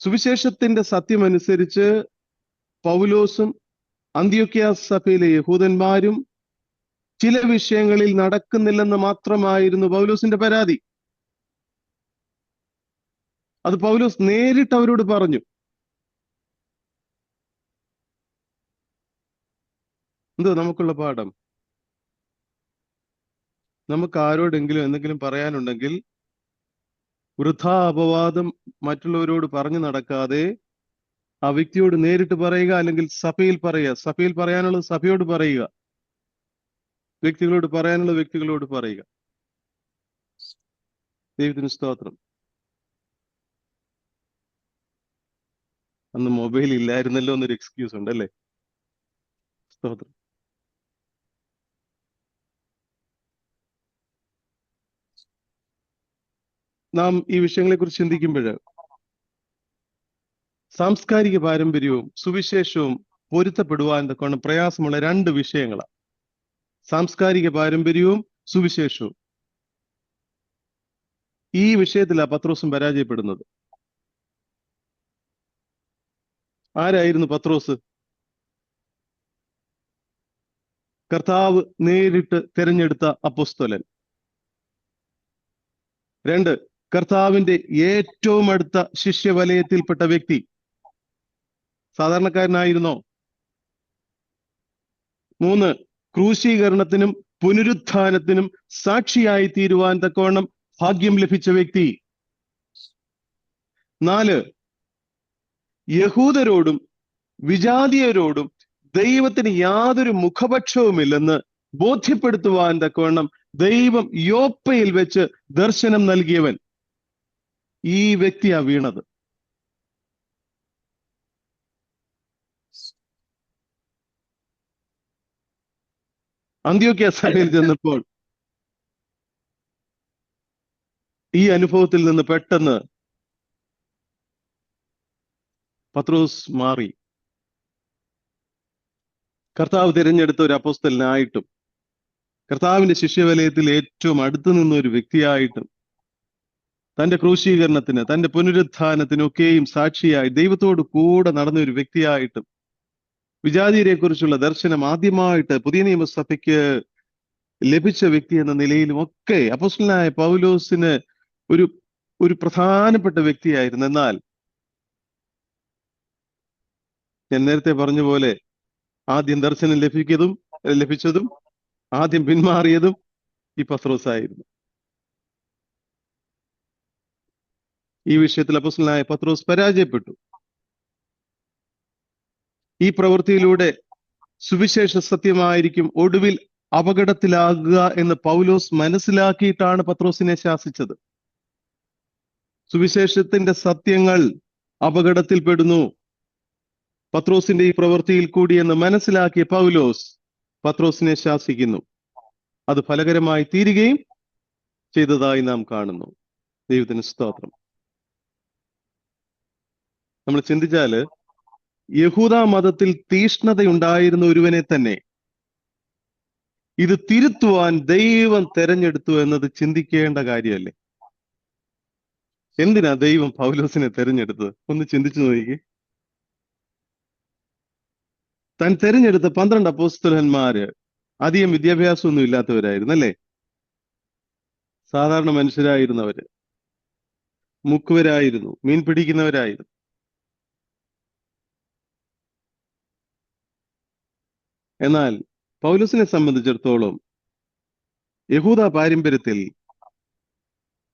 സുവിശേഷത്തിന്റെ സത്യമനുസരിച്ച് പൗലോസും അന്ത്യോക്യ സഭയിലെ യഹൂദന്മാരും ചില വിഷയങ്ങളിൽ നടക്കുന്നില്ലെന്ന് മാത്രമായിരുന്നു പൗലോസിന്റെ പരാതി. അത് പൗലോസ് നേരിട്ട് അവരോട് പറഞ്ഞു. എന്തോ നമുക്കുള്ള പാഠം? നമുക്ക് ആരോടെങ്കിലും എന്തെങ്കിലും പറയാനുണ്ടെങ്കിൽ വൃഥാ അപവാദം മറ്റുള്ളവരോട് പറഞ്ഞു നടക്കാതെ ആ വ്യക്തിയോട് നേരിട്ട് പറയുക, അല്ലെങ്കിൽ സഭയിൽ പറയുക. സഭയിൽ പറയാനുള്ളത് സഭയോട് പറയുക, വ്യക്തികളോട് പറയാനുള്ളത് വ്യക്തികളോട് പറയുക. ദൈവത്തിന് സ്തോത്രം. അന്ന് മൊബൈൽ ഇല്ലായിരുന്നല്ലോ എന്നൊരു എക്സ്ക്യൂസ് ഉണ്ടല്ലേ? സ്തോത്രം. നാം ഈ വിഷയങ്ങളെക്കുറിച്ച് ചിന്തിക്കുമ്പോൾ സാംസ്കാരിക പാരമ്പര്യവും സുവിശേഷവും പൊരുത്തപ്പെടുവാൻ തക്കവണ്ണം പ്രയാസമുള്ള രണ്ട് വിഷയങ്ങളാണ്. സാംസ്കാരിക പാരമ്പര്യവും സുവിശേഷവും. ഈ വിഷയത്തിലാണ് പത്രോസും പരാജയപ്പെടുന്നത്. ആരായിരുന്നു പത്രോസ്? കർത്താവ് നേരിട്ട് തിരഞ്ഞെടുത്ത അപ്പോസ്തലൻ. 2, കർത്താവിന്റെ ഏറ്റവും അടുത്ത ശിഷ്യവലയത്തിൽപ്പെട്ട വ്യക്തി. സാധാരണക്കാരനായിരുന്നോ? 3, ക്രൂശീകരണത്തിനും പുനരുത്ഥാനത്തിനും സാക്ഷിയായി തീരുവാൻ തക്കവണ്ണം ഭാഗ്യം ലഭിച്ച വ്യക്തി. 4, യഹൂദരോടും വിജാതീയരോടും ദൈവത്തിന് യാതൊരു മുഖപക്ഷവുമില്ലെന്ന് ബോധ്യപ്പെടുത്തുവാൻ തക്കവണ്ണം ദൈവം യോപ്പയിൽ വെച്ച് ദർശനം നൽകിയവൻ. ഈ വ്യക്തിയാ വീണത്. അന്ത്യോക്യ സഭയിൽ ചെന്നപ്പോൾ ഈ അനുഭവത്തിൽ നിന്ന് പെട്ടെന്ന് പത്രോസ് മാറി. കർത്താവ് തിരഞ്ഞെടുത്ത ഒരു അപ്പോസ്തലനായിട്ടും കർത്താവിന്റെ ശിഷ്യവലയത്തിൽ ഏറ്റവും അടുത്തു നിന്ന ഒരു വ്യക്തിയായിട്ടും തന്റെ ക്രൂശീകരണത്തിന് തന്റെ പുനരുത്ഥാനത്തിനൊക്കെയും സാക്ഷിയായി ദൈവത്തോട് കൂടെ നടന്ന ഒരു വ്യക്തിയായിട്ടും വിജാതീയരെ കുറിച്ചുള്ള ദർശനം ആദ്യമായിട്ട് പുതിയ നിയമസഭയ്ക്ക് ലഭിച്ച വ്യക്തി എന്ന നിലയിലും ഒക്കെ അപ്പോസ്തലനായ പൗലോസിന് ഒരു പ്രധാനപ്പെട്ട വ്യക്തിയായിരുന്നു. എന്നാൽ ഞാൻ നേരത്തെ പറഞ്ഞ പോലെ ആദ്യം ദർശനം ലഭിച്ചതും ആദ്യം പിന്മാറിയതും ഈ പത്രോസ് ആയിരുന്നു. ഈ വിഷയത്തിൽ അപ്പോസ്തലനായ പത്രോസ് പരാജയപ്പെട്ടു. ഈ പ്രവൃത്തിയിലൂടെ സുവിശേഷ സത്യമായിരിക്കും ഒടുവിൽ അപകടത്തിലാകുക എന്ന് പൗലോസ് മനസ്സിലാക്കിയിട്ടാണ് പത്രോസിനെ ശാസിച്ചത്. സുവിശേഷത്തിന്റെ സത്യങ്ങൾ അപകടത്തിൽപ്പെടുന്നു പത്രോസിന്റെ ഈ പ്രവൃത്തിയിൽ കൂടി എന്ന് മനസ്സിലാക്കിയ പൗലോസ് പത്രോസിനെ ശാസിക്കുന്നു. അത് ഫലകരമായി തീരുകയും ചെയ്തതായി നാം കാണുന്നു. ദൈവത്തിന് സ്തോത്രം. നമ്മൾ ചിന്തിച്ചാല് യഹൂദ മതത്തിൽ തീഷ്ണതയുണ്ടായിരുന്ന ഒരുവനെ തന്നെ ഇത് തിരുത്തുവാൻ ദൈവം തെരഞ്ഞെടുത്തു എന്നത് ചിന്തിക്കേണ്ട കാര്യമല്ലേ? എന്തിനാ ദൈവം പൗലോസിനെ തെരഞ്ഞെടുത്തത്? ഒന്ന് ചിന്തിച്ചു നോക്കി. താൻ തെരഞ്ഞെടുത്ത 12 അപ്പോസ്തലന്മാര് അധികം വിദ്യാഭ്യാസമൊന്നും ഇല്ലാത്തവരായിരുന്നു, അല്ലേ? സാധാരണ മനുഷ്യരായിരുന്നവര്, മുക്കുവരായിരുന്നു, മീൻ പിടിക്കുന്നവരായിരുന്നു. എന്നാൽ പൗലോസിനെ സംബന്ധിച്ചിടത്തോളം യഹൂദ പാരമ്പര്യത്തിൽ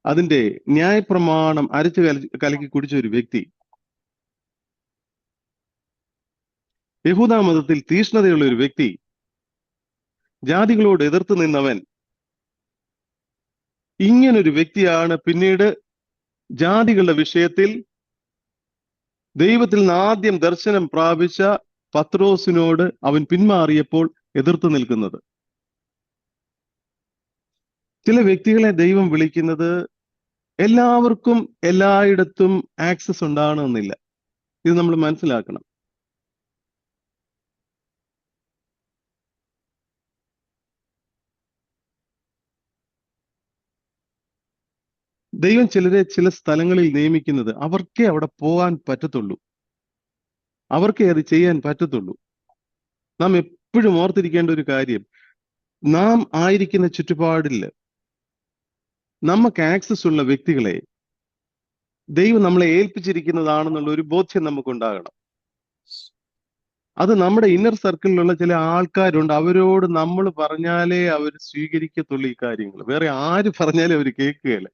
അതിന്റെ ന്യായപ്രമാണം അരച്ചു കലക്കി കുടിച്ച ഒരു വ്യക്തി, യഹൂദ മതത്തിൽ തീഷ്ണതയുള്ള ഒരു വ്യക്തി, ജാതികളോട് എതിർത്ത് നിന്നവൻ, ഇങ്ങനൊരു വ്യക്തിയാണ് പിന്നീട് ജാതികളുടെ വിഷയത്തിൽ ദൈവത്തിൽ നിന്ന് ആദ്യം ദർശനം പ്രാപിച്ച പത്രോസിനോട് അവൻ പിന്മാറിയപ്പോൾ എതിർത്ത് നിൽക്കുന്നത്. ചില വ്യക്തികളെ ദൈവം വിളിക്കുന്നത് എല്ലാവർക്കും എല്ലായിടത്തും ആക്സസ് ഉണ്ടാകണമെന്നില്ല. ഇത് നമ്മൾ മനസ്സിലാക്കണം. ദൈവം ചിലരെ ചില സ്ഥലങ്ങളിൽ നിയമിക്കുന്നത് അവർക്കേ അവിടെ പോകാൻ പറ്റത്തുള്ളൂ, അവർക്കേ അത് ചെയ്യാൻ പറ്റത്തുള്ളൂ. നാം എപ്പോഴും ഓർത്തിരിക്കേണ്ട ഒരു കാര്യം, നാം ആയിരിക്കുന്ന ചുറ്റുപാടിൽ നമുക്ക് ആക്സസ് ഉള്ള വ്യക്തികളെ ദൈവം നമ്മളെ ഏൽപ്പിച്ചിരിക്കുന്നതാണെന്നുള്ള ഒരു ബോധ്യം നമുക്കുണ്ടാകണം. അത് നമ്മുടെ ഇന്നർ സർക്കിളിലുള്ള ചില ആൾക്കാരുണ്ട്, അവരോട് നമ്മൾ പറഞ്ഞാലേ അവർ സ്വീകരിക്കത്തുള്ളൂ ഈ കാര്യങ്ങൾ. വേറെ ആര് പറഞ്ഞാലും അവർ കേൾക്കുകയില്ല.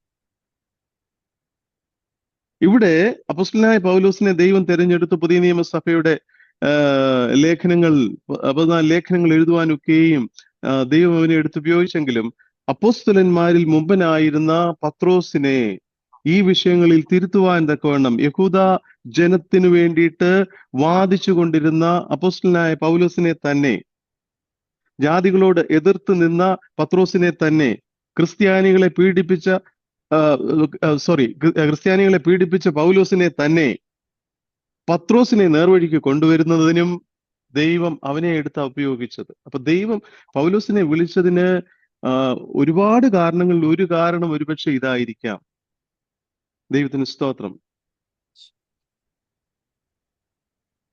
ഇവിടെ അപ്പോസ്തലനായ പൗലോസിനെ ദൈവം തെരഞ്ഞെടുത്ത് പുതിയ നിയമസഭയുടെ ലേഖനങ്ങൾ എഴുതുവാനൊക്കെയും ദൈവം അവനെ എടുത്തുപയോഗിച്ചെങ്കിലും അപ്പോസ്തലന്മാരിൽ മുമ്പനായിരുന്ന പത്രോസിനെ ഈ വിഷയങ്ങളിൽ തിരുത്തുവാൻ തക്കവണ്ണം യഹൂദ ജനത്തിനു വേണ്ടിയിട്ട് വാദിച്ചു കൊണ്ടിരുന്ന അപ്പോസ്തലനായ പൗലോസിനെ തന്നെ, ജാതികളോട് എതിർത്ത് നിന്ന പത്രോസിനെ തന്നെ, ക്രിസ്ത്യാനികളെ പീഡിപ്പിച്ച ക്രിസ്ത്യാനികളെ പീഡിപ്പിച്ച പൗലോസിനെ തന്നെ പത്രോസിനെ നേർവഴിക്ക് കൊണ്ടുവരുന്നതിനും ദൈവം അവനെ എടുത്ത് ഉപയോഗിച്ചത്. അപ്പൊ ദൈവം പൗലോസിനെ വിളിച്ചതിന് ഒരുപാട് കാരണങ്ങളിൽ ഒരു കാരണം ഒരുപക്ഷെ ഇതായിരിക്കാം. ദൈവത്തിന് സ്തോത്രം.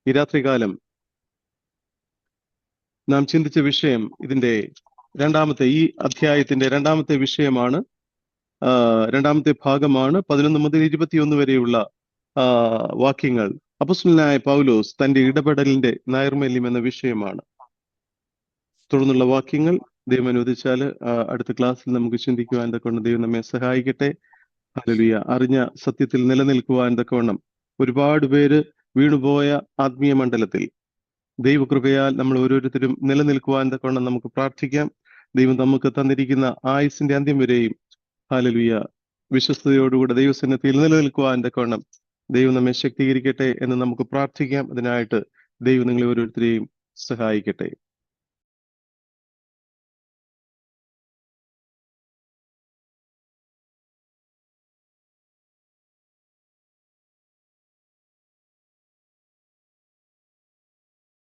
ഈ രാത്രികാലം നാം ചിന്തിച്ച വിഷയം ഇതിന്റെ ഈ അധ്യായത്തിന്റെ രണ്ടാമത്തെ വിഷയമാണ്, രണ്ടാമത്തെ ഭാഗമാണ്. 11 മുതൽ 21 വരെയുള്ള വാക്യങ്ങൾ അപ്പോസ്തലനായ പൗലോസ് തന്റെ ഇടപെടലിന്റെ നൈർമല്യം എന്ന വിഷയമാണ്. തുടർന്നുള്ള വാക്യങ്ങൾ ദൈവം അനുവദിച്ചാൽ അടുത്ത ക്ലാസ്സിൽ നമുക്ക് ചിന്തിക്കുവാൻ കൊണ്ട് ദൈവം നമ്മെ സഹായിക്കട്ടെ. ഹല്ലേലൂയ. അറിഞ്ഞ സത്യത്തിൽ നിലനിൽക്കുവാൻ തക്കവണ്ണം ഒരുപാട് പേര് വീണുപോയ ആത്മീയ മണ്ഡലത്തിൽ ദൈവകൃപയാൽ നമ്മൾ ഓരോരുത്തരും നിലനിൽക്കുവാൻ തക്കവണ്ണം നമുക്ക് പ്രാർത്ഥിക്കാം. ദൈവം നമുക്ക് തന്നിരിക്കുന്ന ആയുസിന്റെ അന്ത്യം വരെയും ഹല്ലേലൂയ വിശ്വസ്തയോടുകൂടെ ദൈവസന്നിധിയിൽ നിലനിൽക്കുവാൻ തക്കവണ്ണം ദൈവം നമ്മെ ശക്തീകരിക്കട്ടെ എന്ന് നമുക്ക് പ്രാർത്ഥിക്കാം. അതിനായിട്ട് ദൈവം നിങ്ങളെ ഓരോരുത്തരെയും സഹായിക്കട്ടെ.